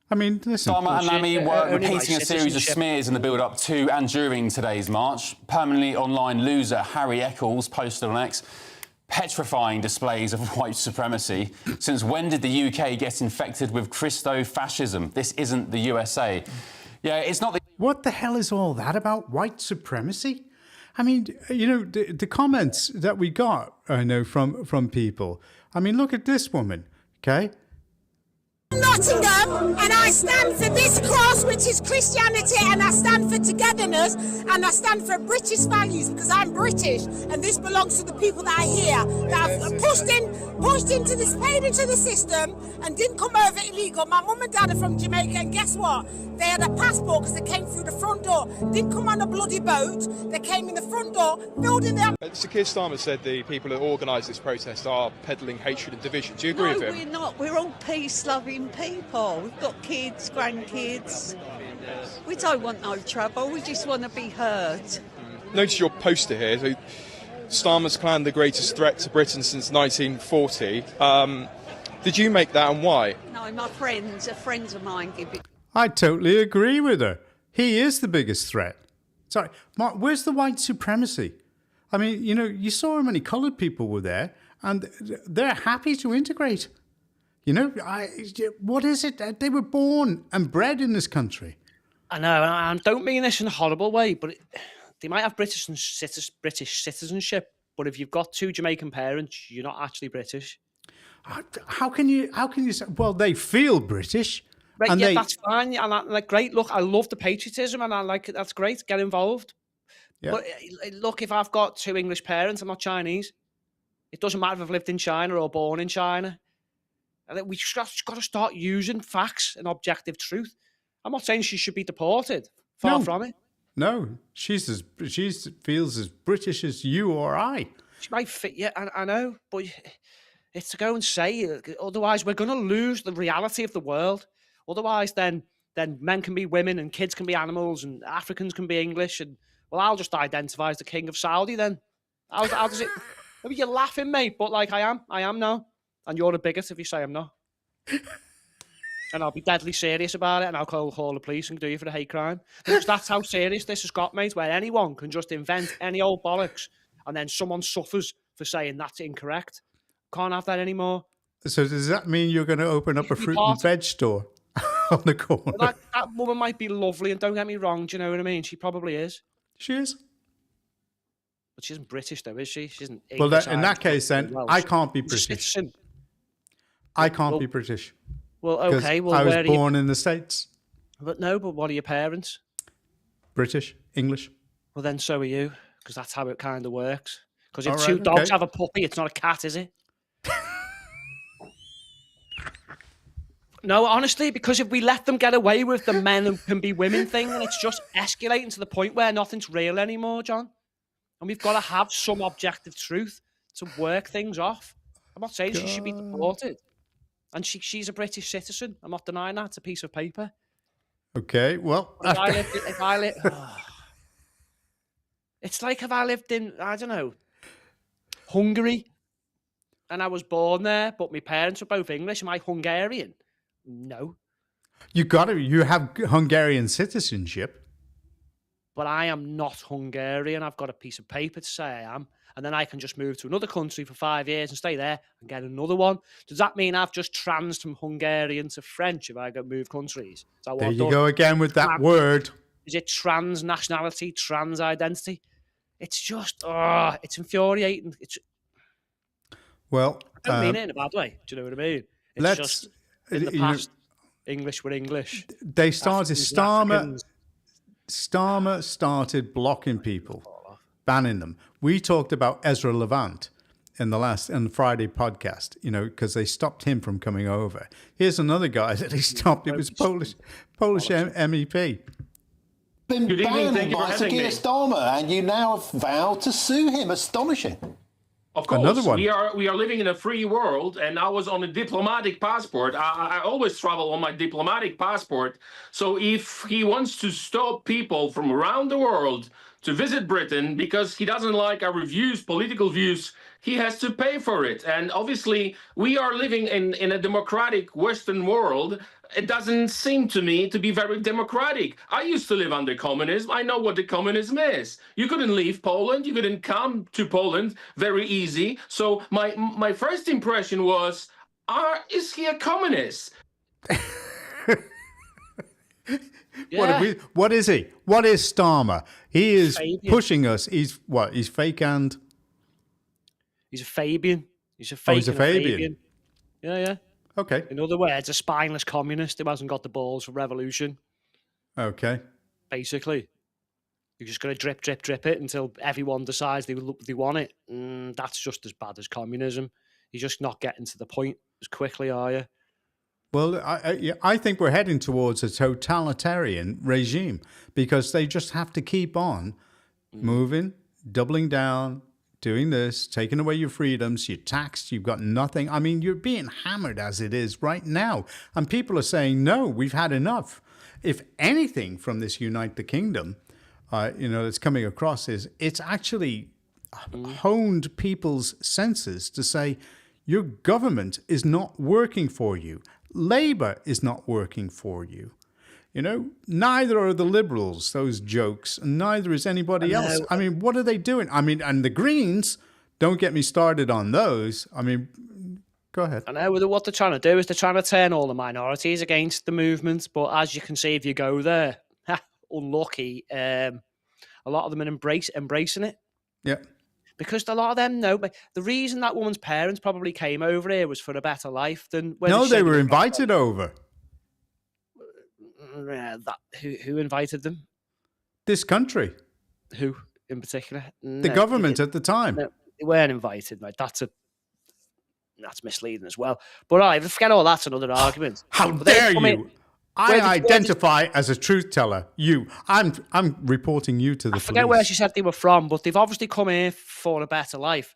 I mean, listen. Starmer and Lammy were repeating a series of smears in the build-up to and during today's march. Permanently online loser Harry Eccles posted on X, petrifying displays of white supremacy. Since when did the UK get infected with Christo-fascism? This isn't the USA. Yeah, it's not the... What the hell is all that about? White supremacy? I mean, you know, the comments that we got, I know, from people. I mean, look at this woman, okay? Nottingham, and I stand for this cross, which is Christianity, and I stand for togetherness, and I stand for British values because I'm British, and this belongs to the people that are here, that have pushed into this, paid into the system, and didn't come over illegal. My mum and dad are from Jamaica, and guess what? They had a passport because they came through the front door. Didn't come on a bloody boat. They came in the front door, filled in their... Sir Keir Starmer said the people who organised this protest are peddling hatred and division. Do you agree with him? No, we're not. We're all peace-loving people. We've got kids, grandkids. We don't want no trouble. We just want to be heard. Notice your poster here. So, Starmer's clan, the greatest threat to Britain since 1940. Did you make that, and why? No, my friends, friends of mine give it. I totally agree with her. He is the biggest threat. Sorry, Mark, where's the white supremacy? I mean, you know, you saw how many coloured people were there, and they're happy to integrate. You know, what is it? They were born and bred in this country. I know, and I don't mean this in a horrible way, but they might have British citizenship, but if you've got two Jamaican parents, you're not actually British. How can you say, well, they feel British. Right, and yeah, that's fine. And great. Look, I love the patriotism, and I like it. That's great. Get involved. Yeah. But look, if I've got two English parents, I'm not Chinese. It doesn't matter if I've lived in China or born in China. And we just got to start using facts and objective truth. I'm not saying she should be deported. Far from it. No, she feels as British as you or I. She might fit. Yeah, I know, but it's to go and say. Otherwise, we're going to lose the reality of the world. Otherwise, then men can be women and kids can be animals and Africans can be English. And, well, I'll just identify as the king of Saudi then. How does it... Maybe you're laughing, mate, but like I am now. And you're a bigot if you say I'm not. And I'll be deadly serious about it and I'll call the police and do you for a hate crime. Because that's how serious this has got, mate, where anyone can just invent any old bollocks and then someone suffers for saying that's incorrect. Can't have that anymore. So does that mean you're going to open up a fruit and veg store? On the corner. Well, that woman might be lovely, and don't get me wrong, do you know what I mean? She probably is. She is. But she isn't British, though, is she? She isn't. Well, in that case, then, I can't be British. I can't be British. Well, okay. Well, I was born in the States. But what are your parents? British, English. Well, then so are you, because that's how it kind of works. Because if two dogs have a puppy, it's not a cat, is it? No, honestly, because if we let them get away with the men who can be women thing, then it's just escalating to the point where nothing's real anymore, John. And we've got to have some objective truth to work things off. I'm not saying she should be deported. And she's a British citizen. I'm not denying that. It's a piece of paper. Okay, well... If I live... It's like if I lived in, I don't know, Hungary, and I was born there, but my parents were both English. Am I Hungarian? No. You have Hungarian citizenship. But I am not Hungarian. I've got a piece of paper to say I am. And then I can just move to another country for 5 years and stay there and get another one. Does that mean I've just transed from Hungarian to French if I go move countries? There you go again with that word. Is it trans nationality, trans identity? It's just, it's infuriating. Well, I don't mean it in a bad way. Do you know what I mean? It's just, in the past, English were English. They started, Starmer started blocking people, banning them. We talked about Ezra Levant in the Friday podcast, because they stopped him from coming over. Here's another guy that he stopped. It was Polish MEP. Been banned by Sir Keir Starmer, and you now vow to sue him. Astonishing. Of course, Another one. we are living in a free world, and I was on a diplomatic passport. I always travel on my diplomatic passport. So if he wants to stop people from around the world to visit Britain because he doesn't like our views, political views, he has to pay for it. And obviously, we are living in a democratic Western world. It doesn't seem to me to be very democratic. I used to live under communism. I know what the communism is. You couldn't leave Poland. You couldn't come to Poland very easy. So my first impression was, is he a communist? What is he? What is Starmer? He is Fabian. pushing us. He's what? He's fake and... He's a Fabian. He's a fake. He's a and Fabian. Yeah. Okay. In other words, a spineless communist who hasn't got the balls for revolution. Okay. Basically, you're just going to drip it until everyone decides they want it. That's just as bad as communism. You're just not getting to the point as quickly, are you? Well, I think we're heading towards a totalitarian regime because they just have to keep on moving, doubling down, doing this, taking away your freedoms, you're taxed, you've got nothing. I mean, you're being hammered as it is right now. And people are saying, no, we've had enough. If anything from this Unite the Kingdom, that's coming across is it's actually honed people's senses to say, your government is not working for you. Labour is not working for you. Neither are the Liberals, those jokes, and neither is anybody else. I mean, what are they doing? I mean, and the Greens, don't get me started on those. I mean, go ahead. I know what they're trying to do is they're trying to turn all the minorities against the movement. But as you can see, if you go there, unlucky, a lot of them are embracing it. Yeah. Because a lot of them know. The reason that woman's parents probably came over here was for a better life than... No, they were invited over. Who invited them? This country. Who in particular? The government at the time. No, they weren't invited, mate. That's misleading as well. But all right, forget all that's another argument. How dare you? I identify as a truth teller. I'm reporting you to the police. I forget where she said they were from, but they've obviously come here for a better life.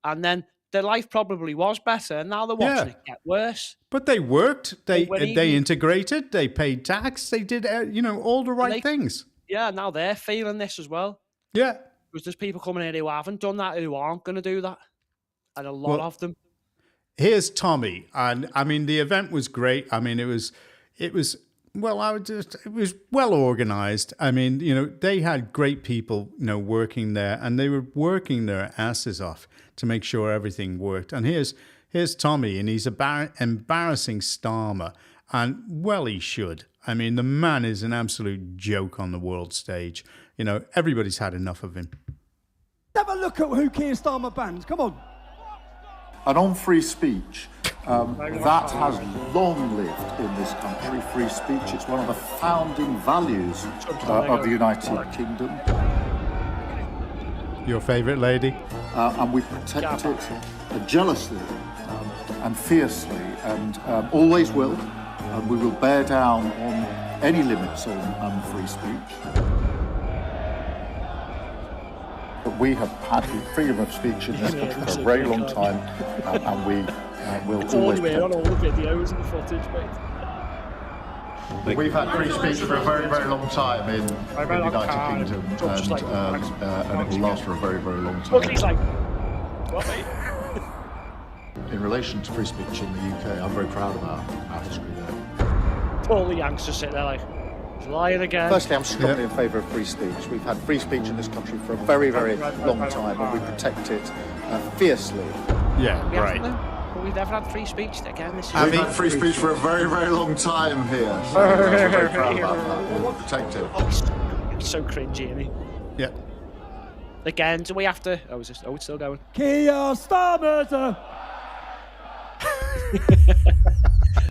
And then their life probably was better, and now they're watching it get worse. But they worked. They integrated. They paid tax. They did all the right things. Yeah, now they're feeling this as well. Yeah. Because there's people coming here who haven't done that, who aren't going to do that. And a lot of them. Here's Tommy. And I mean, the event was great. I mean, it was well organized. I mean, they had great people, working there, and they were working their asses off to make sure everything worked. And here's Tommy, and he's embarrassing Starmer, and well, he should. I mean, the man is an absolute joke on the world stage. Everybody's had enough of him. Have a look at who Keir Starmer bans. Come on. And on free speech, that has long lived in this country, free speech. It's one of the founding values of the United Kingdom. Your favourite lady? And we protect it jealously and fiercely, and always will. And we will bear down on any limits on free speech. But we have had freedom of speech in this country for a very long time, and we will always protect it. On all the videos and the footage, mate. We've had free speech for a very, very long time in the United Kingdom, and it will last for a very, very long time. Look, he's like, what, mate? In relation to free speech in the UK, I'm very proud about our history there. All the youngsters sit there like, he's lying again. Firstly, I'm strongly in favour of free speech. We've had free speech in this country for a very, very long time, and we protect it fiercely. Yeah, right. But we've never had free speech again. We've had free speech for a very, very long time here. So we're very proud about that. We'll protect it. He's so cringy, isn't he? Yeah. Again, do we have to... it's still going. Keir Starmer!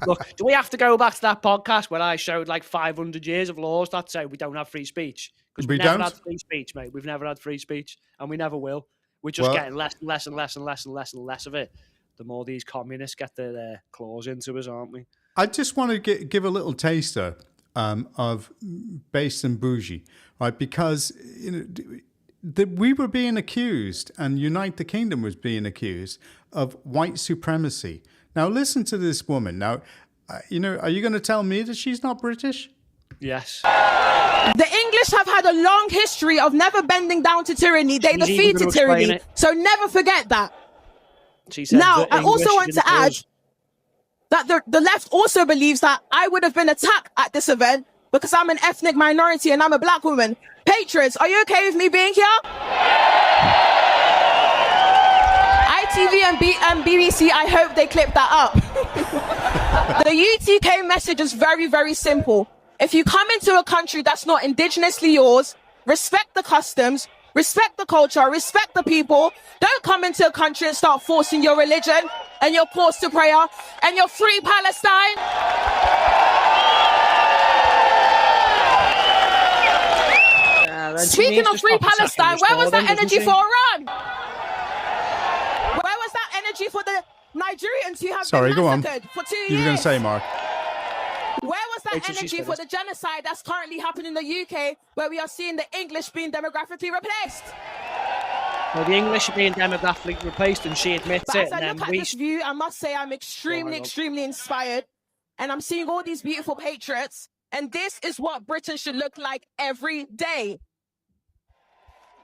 Look, do we have to go back to that podcast where I showed like 500 years of laws that say we don't have free speech? Because we never had free speech, mate. We've never had free speech, and we never will. We're just getting less and less and less and less and less and less of it. The more these communists get their claws into us, aren't we? I just want to give a little taster of Based and Bougie, right? Because we were being accused, and Unite the Kingdom was being accused of white supremacy. Now, listen to this woman. Now, are you going to tell me that she's not British? Yes. The English have had a long history of never bending down to tyranny. They defeated tyranny. So never forget that. She said now, I also want to add that the left also believes that I would have been attacked at this event because I'm an ethnic minority and I'm a black woman. Patriots, are you okay with me being here? ITV and BBC, I hope they clip that up. The UTK message is very, very simple. If you come into a country that's not indigenously yours, respect the customs, respect the culture, respect the people. Don't come into a country and start forcing your religion and your calls to prayer and your free Palestine. Speaking of free Palestine, where was that energy for Iran? Where was that energy for the Nigerians who have been massacred for 2 years? You were going to say, Mark. Where was that energy for the genocide that's currently happening in the UK, where we are seeing the English being demographically replaced? Well, the English are being demographically replaced, and she admits but it. As I look at this view, I must say I'm extremely inspired, and I'm seeing all these beautiful patriots, and this is what Britain should look like every day.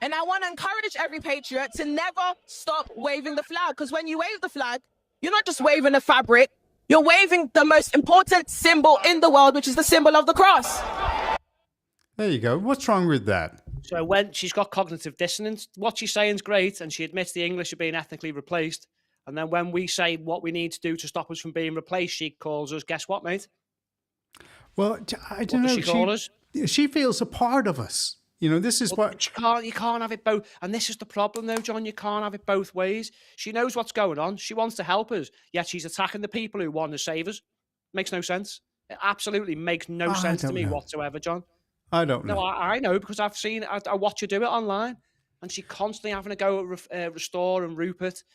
And I want to encourage every patriot to never stop waving the flag, because when you wave the flag, you're not just waving a fabric, you're waving the most important symbol in the world, which is the symbol of the cross. There you go. What's wrong with that? So when she's got cognitive dissonance, what she's saying is great, and she admits the English are being ethnically replaced. And then when we say what we need to do to stop us from being replaced, she calls us, guess what, mate? Well, I don't know. What does she call us? She feels a part of us. This is what you can't have it both. And this is the problem, though, John. You can't have it both ways. She knows what's going on. She wants to help us, yet she's attacking the people who want to save us. Makes no sense. It absolutely makes no sense to me whatsoever, John. I don't know. No, I know because I've seen. I watch her do it online, and she constantly having a go at Restore and Rupert,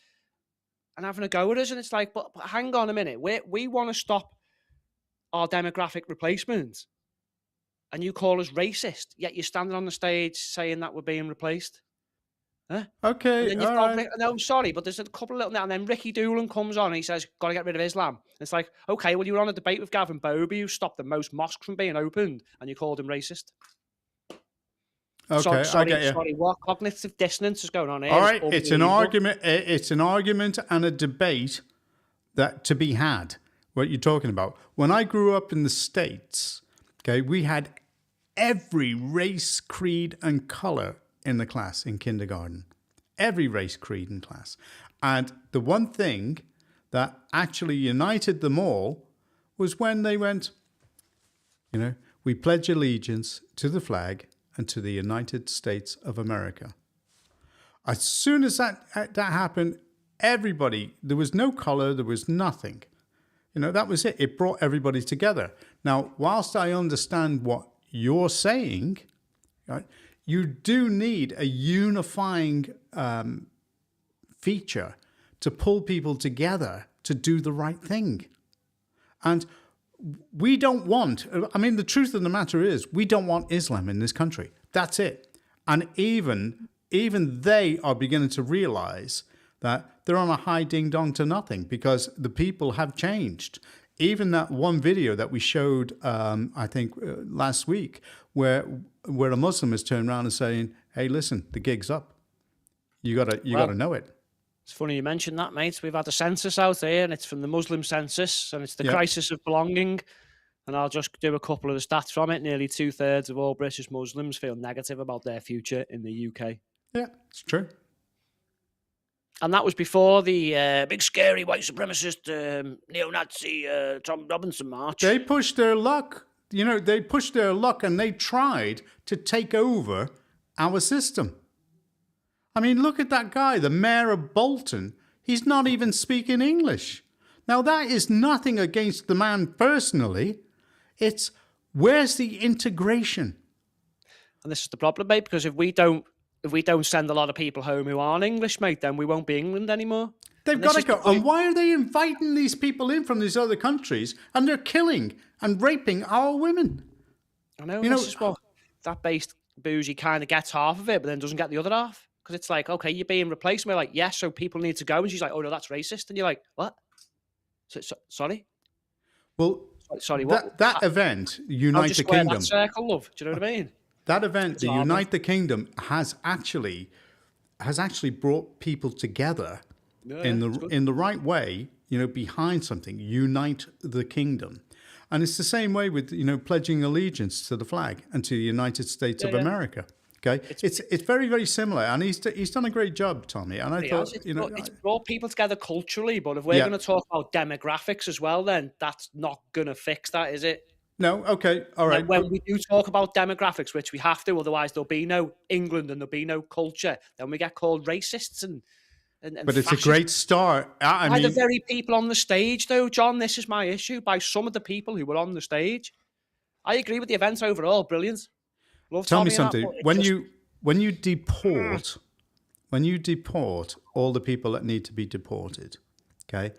and having a go at us. And it's like, but hang on a minute. We want to stop our demographic replacement. And you call us racist, yet you're standing on the stage saying that we're being replaced. Huh? Okay, all right. No, I'm sorry, but there's a couple of little... And then Ricky Doolan comes on and he says, got to get rid of Islam. And it's like, okay, well, you were on a debate with Gavin Bobby, who stopped the most mosques from being opened, and you called him racist. Okay, I get you. Sorry, what cognitive dissonance is going on here? All right, it's an argument. It's an argument and a debate that to be had. What you're talking about. When I grew up in the States... Okay, we had every race, creed, and color in the class in kindergarten. Every race, creed, and class. And the one thing that actually united them all was when they went, we pledge allegiance to the flag and to the United States of America. As soon as that happened, everybody, there was no color, there was nothing. That was it. It brought everybody together. Now, whilst I understand what you're saying, right, you do need a unifying feature to pull people together to do the right thing. And we don't want, the truth of the matter is, we don't want Islam in this country. That's it. And even they are beginning to realize that they're on a high ding-dong to nothing because the people have changed. Even that one video that we showed, last week, where a Muslim has turned around and saying, hey, listen, the gig's up. You gotta know it. It's funny you mentioned that, mate. We've had a census out there, and it's from the Muslim census, and it's the crisis of belonging. And I'll just do a couple of the stats from it. Nearly 2/3 of all British Muslims feel negative about their future in the UK. Yeah, it's true. And that was before the big, scary, white supremacist, neo-Nazi Tom Robinson march. They pushed their luck. They pushed their luck and they tried to take over our system. Look at that guy, the mayor of Bolton. He's not even speaking English. Now, that is nothing against the man personally. It's where's the integration? And this is the problem, mate, because if we don't send a lot of people home who aren't English, mate, then we won't be England anymore. They've got to go. And why are they inviting these people in from these other countries and they're killing and raping our women? I know, this is what that based bougie kind of gets half of it, but then doesn't get the other half. Because it's like, okay, you're being replaced. And we're like, yes, so people need to go. And she's like, oh, no, that's racist. And you're like, what? Sorry? Well, sorry, what? That event, Unite the Kingdom. That circle, love. Do you know what I mean? That event, the Unite the Kingdom, has actually brought people together in the right way, behind something. Unite the Kingdom. And it's the same way with, pledging allegiance to the flag and to the United States of America. Okay, it's very, very similar, and he's done a great job, Tommy. And I thought, it's brought people together culturally. But if we're going to talk about demographics as well, then that's not going to fix that, is it? No. Okay. All right. When we do talk about demographics, which we have to, otherwise there'll be no England and there'll be no culture. Then we get called racists and but it's fascists. A great start. By the very people on the stage, though, John. This is my issue. By some of the people who were on the stage, I agree with the event overall. Brilliant. Tell me something. When you deport all the people that need to be deported, okay,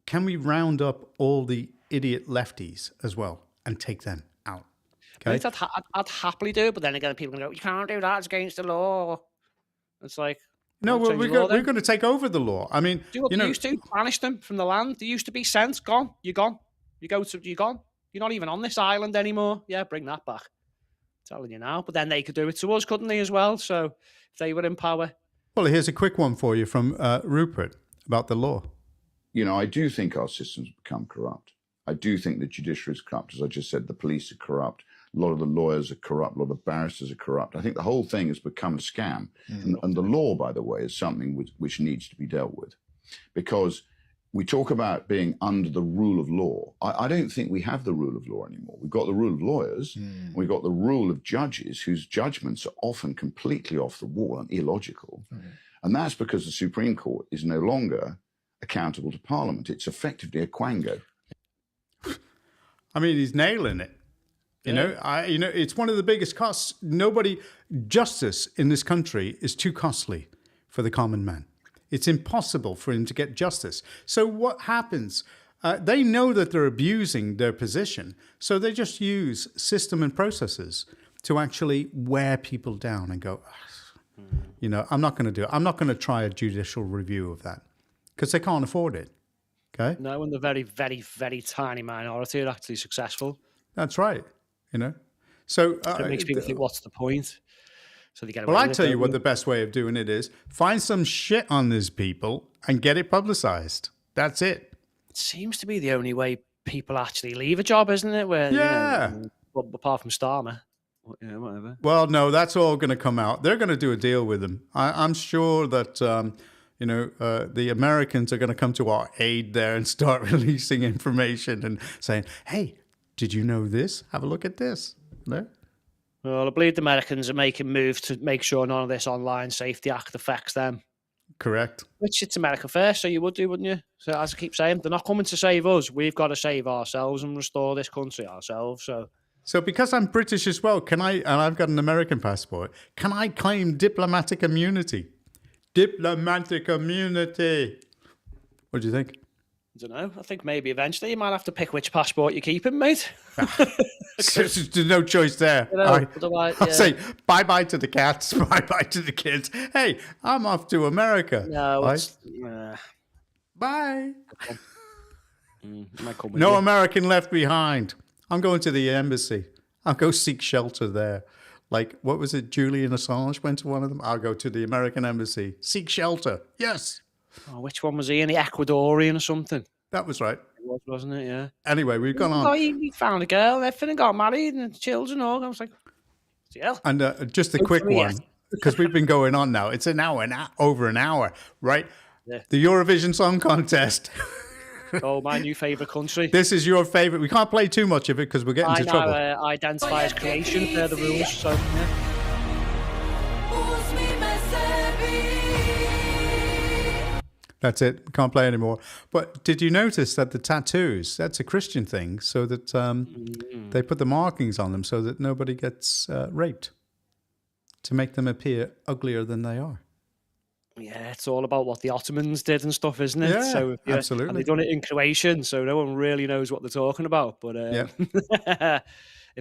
can we round up all the idiot lefties as well and take them out? Okay, I'd happily do it, but then again, people are going to go, you can't do that, it's against the law. It's like, no, we're going to take over the law. I mean, do what they used to, banish them from the land. They used to be sent, gone, you're gone. You're gone. You're not even on this island anymore. Yeah, bring that back. Telling you now, but then they could do it to us, couldn't they, as well? So if they were in power. Well, here's a quick one for you from Rupert about the law. I do think our systems become corrupt. I do think the judiciary is corrupt. As I just said, the police are corrupt. A lot of the lawyers are corrupt. A lot of the barristers are corrupt. I think the whole thing has become a scam. And the law, by the way, is something which needs to be dealt with. Because we talk about being under the rule of law. I don't think we have the rule of law anymore. We've got the rule of lawyers. We've got the rule of judges whose judgments are often completely off the wall and illogical. And that's because the Supreme Court is no longer accountable to Parliament. It's effectively a quango. I mean, he's nailing it. It's one of the biggest costs. Justice in this country is too costly for the common man. It's impossible for him to get justice. So what happens? They know that they're abusing their position, so they just use system and processes to actually wear people down and go, I'm not going to do it. I'm not going to try a judicial review of that because they can't afford it. Okay? No, and the very, very, very tiny minority are actually successful. That's right. So it makes people think, what's the point? So they get I tell you what the best way of doing it is: find some shit on these people and get it publicized. That's it. It seems to be the only way people actually leave a job, isn't it? Where apart from Starmer, whatever. Well, no, that's all going to come out. They're going to do a deal with them. I'm sure that the Americans are going to come to our aid there and start releasing information and saying, "Hey, did you know this? Have a look at this." No. Well, I believe the Americans are making moves to make sure none of this Online Safety Act affects them. Correct. Which it's America first, so you would do, wouldn't you? So as I keep saying, they're not coming to save us. We've got to save ourselves and restore this country ourselves. So because I'm British as well, and I've got an American passport, can I claim diplomatic immunity? Diplomatic immunity. What do you think? I don't know. I think maybe eventually you might have to pick which passport you're keeping, mate. There's no choice there. I'll say bye-bye to the cats, bye-bye to the kids. Hey, I'm off to America. No, bye. No American left behind. I'm going to the embassy. I'll go seek shelter there. Like, what was it? Julian Assange went to one of them. I'll go to the American embassy. Seek shelter. Yes. Oh, which one was he in? The Ecuadorian or something? That was right. It was, wasn't it? Yeah. Anyway, we've gone on. He found a girl, everything, and got married, and children all. I was like, yeah. And just a quick one, because we've been going on now. It's an hour, over an hour, right? Yeah. The Eurovision Song Contest. Oh, my new favourite country. This is your favourite. We can't play too much of it because we'll get into trouble. I now identify as Croatian per the rules, so yeah. That's it. We can't play anymore. But did you notice that the tattoos, that's a Christian thing, so that they put the markings on them so that nobody gets raped, to make them appear uglier than they are. Yeah, it's all about what the Ottomans did and stuff, isn't it? Yeah, so, absolutely. And they've done it in Croatian, so no one really knows what they're talking about. But it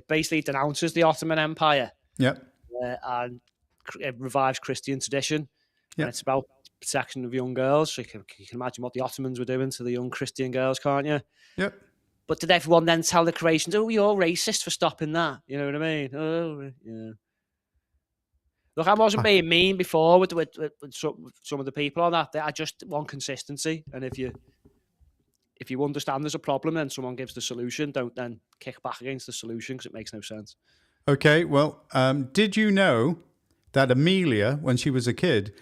basically denounces the Ottoman Empire. Yep. and it revives Christian tradition. Yeah. And it's about protection of young girls. So you can imagine what the Ottomans were doing to the young Christian girls, can't you? Yep. But did everyone then tell the Croatians, "Oh, you're racist for stopping that"? You know what I mean? Oh, yeah. Look, I wasn't being mean before with some of the people on that. I just want consistency, and if you understand there's a problem and someone gives the solution, don't then kick back against the solution because it makes no sense. Okay, well, did you know that Amelia, when she was a kid,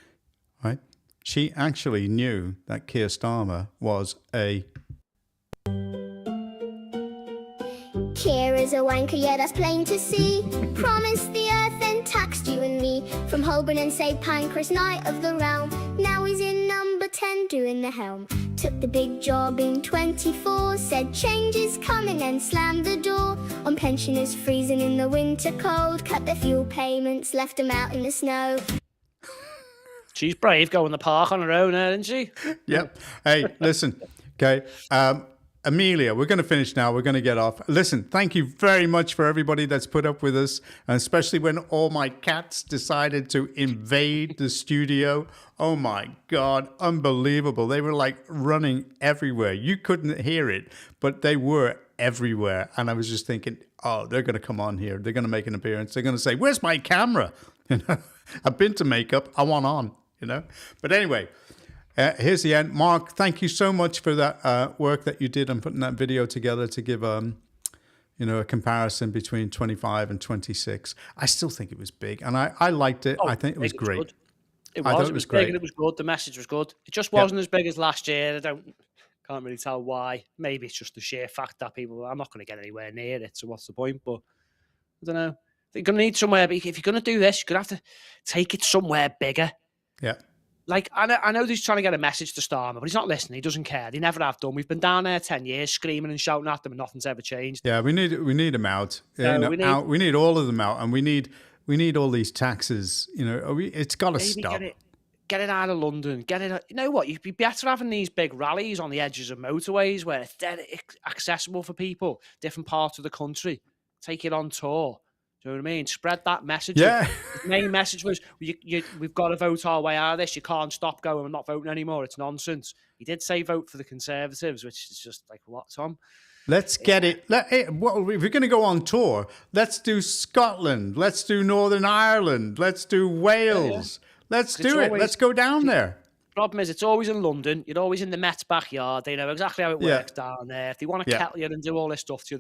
right, she actually knew that Keir Starmer was a... Keir is a wanker, yeah, that's plain to see. Promised the earth, then taxed you and me. From Holborn and St. Pancras, Knight of the Realm. Now he's in number 10 doing the helm. Took the big job in 24. Said change is coming and slammed the door. On pensioners freezing in the winter cold. Cut their fuel payments, left them out in the snow. She's brave going to the park on her own, isn't she? Yep. Hey, listen, okay. Amelia, we're going to finish now. We're going to get off. Listen, thank you very much for everybody that's put up with us, and especially when all my cats decided to invade the studio. Oh my God, unbelievable. They were like running everywhere. You couldn't hear it, but they were everywhere. And I was just thinking, oh, they're going to come on here. They're going to make an appearance. They're going to say, where's my camera? You know, I've been to makeup. I want on, you know. But anyway, here's the end. Mark, thank you so much for that work that you did on putting that video together to give, you know, a comparison between 25 and 26. I still think it was big, and I liked it. I think it was great. It I was. thought It was great. big and it was good. The message was good. It just wasn't as big as last year. Can't really tell why. Maybe it's just the sheer fact that I'm not going to get anywhere near it. So what's the point? But I don't know. You're going to need somewhere. If you're going to do this, you're going to have to take it somewhere bigger. Yeah. Like, I know he's trying to get a message to Starmer, but he's not listening. He doesn't care. They never have done. We've been down there 10 years screaming and shouting at them and nothing's ever changed. Yeah, we need them out. No, You know, we need all of them out, and we need all these taxes. You know, it's got to stop. Get it out of London. Get it. You know what? You'd be better having these big rallies on the edges of motorways where it's dead accessible for people, different parts of the country. Take it on tour. Do you know what I mean? Spread that message. Yeah. His main message was, we've got to vote our way out of this. You can't stop going and not voting anymore. It's nonsense. He did say vote for the Conservatives, which is just like, what, Tom? Let's get it. Well, if we're going to go on tour, let's do Scotland. Let's do Northern Ireland. Let's do Wales. Let's do it. Let's go down there. Problem is, it's always in London. You're always in the Met's backyard. They know exactly how it works down there. If they want to kettle you and do all this stuff to you,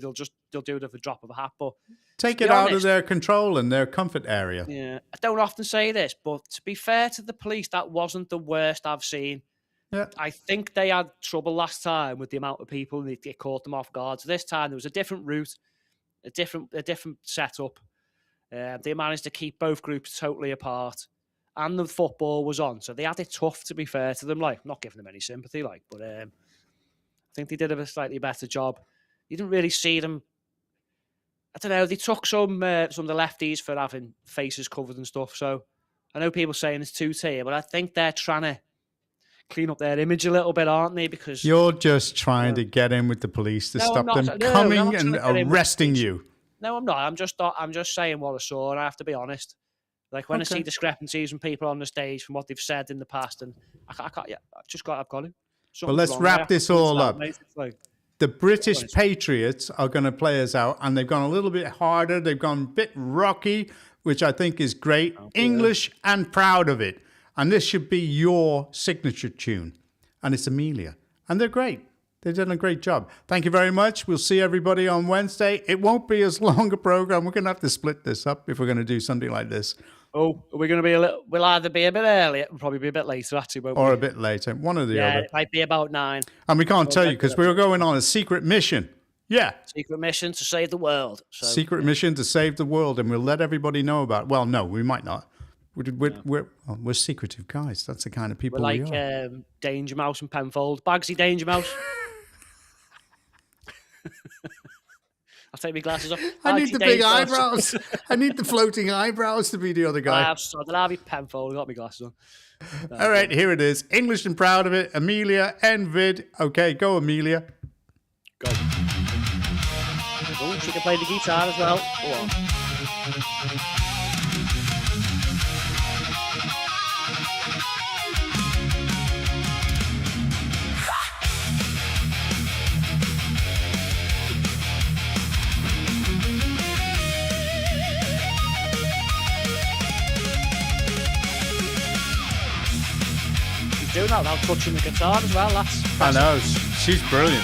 they'll do it at the drop of a hat. But take it out of their control and their comfort area. Yeah, I don't often say this, but to be fair to the police, that wasn't the worst I've seen. Yeah. I think they had trouble last time with the amount of people and they caught them off guard. So this time there was a different route, a different setup. They managed to keep both groups totally apart. And the football was on, so they had it tough, to be fair to them. Like, I'm not giving them any sympathy, but I think they did a slightly better job. You didn't really see them. I don't know. They took some of the lefties for having faces covered and stuff. So I know people saying it's two-tier, but I think they're trying to clean up their image a little bit, aren't they? Because you're just trying to get in with the police to stop them coming and arresting you. No, I'm not. I'm just saying what I saw, and I have to be honest. Like when I see discrepancies from people on the stage from what they've said in the past, and I can't. Yeah, I've got it. Well, let's wrap this all up. The British Patriots are going to play us out, and they've gone a little bit harder. They've gone a bit rocky, which I think is great. English and proud of it. And this should be your signature tune. And it's Amelia. And they're great. They've done a great job. Thank you very much. We'll see everybody on Wednesday. It won't be as long a program. We're going to have to split this up if we're going to do something like this. Oh, we're going to be we'll either be a bit earlier, we'll probably be a bit later, actually, won't we? Or a bit later. One or the other. It might be about 9. And we can't tell you because we're going on a secret mission. Yeah. Secret mission to save the world. So, secret mission to save the world, and we'll let everybody know about it. Well, no, we might not. We're secretive guys. That's the kind of people we are. We're like Danger Mouse and Penfold. Bagsy Danger Mouse. I'll take my glasses off. I need the big eyebrows. I need the floating eyebrows to be the other guy. I'll be Penfold. I've got my glasses on. All right, here it is. English and proud of it. Amelia and Vid. Okay, go Amelia. Go. Oh, she can play the guitar as well. Go on. She's doing that without touching the guitar as well. That's I know, she's brilliant.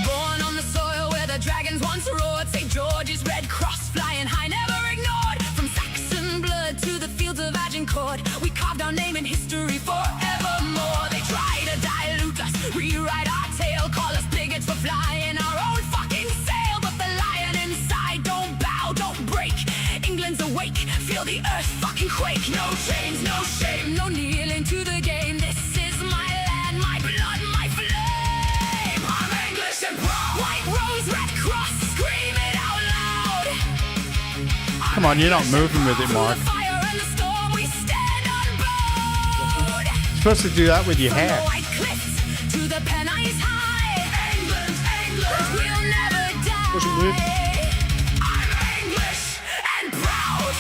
Born on the soil where the dragons once roared, St. George's Red Cross flying high, never ignored. From Saxon blood to the fields of Agincourt, we carved our name in history forevermore. They try to dilute us, rewrite our tale, call us bigots for flying our own fucking sail. But the lion inside don't bow, don't break. England's awake, feel the earth fucking quake. No chains, no shame, no kneeling to the game. This is my land, my blood, my flame. I'm English and proud. White rose, red cross, scream it out loud. Come on, you're not moving with it, Mark. Fire and the storm, we stand unbowed. You're supposed to do that with your From the hair. white cliffs to the Pennines high. England, England, we'll never die. Doesn't move. I'm English and proud.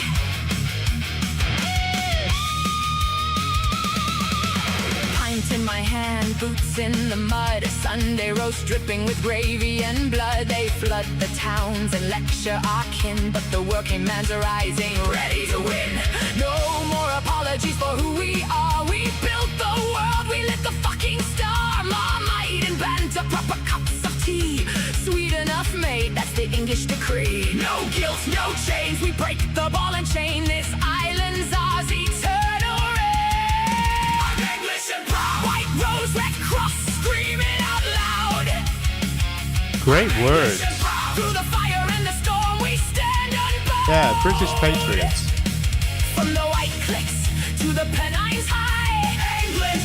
Pint in my hand, boots in the mud. Sunday roast dripping with gravy and blood. They flood the towns and lecture our kin, but the working man's rising, ready to win. No more apologies for who we are. We built the world, we lit the fucking star. Marmite and banter, proper cups of tea. Sweet enough, mate, that's the English decree. No guilt, no chains, we break the ball and chain. This island's ours, eternal reign. I'm English and proud. White rose, red cross, screaming out loud. Great words. Through the fire and the storm, we stand unbowed. Yeah, British patriots. From the white cliffs to the Pennines high. England,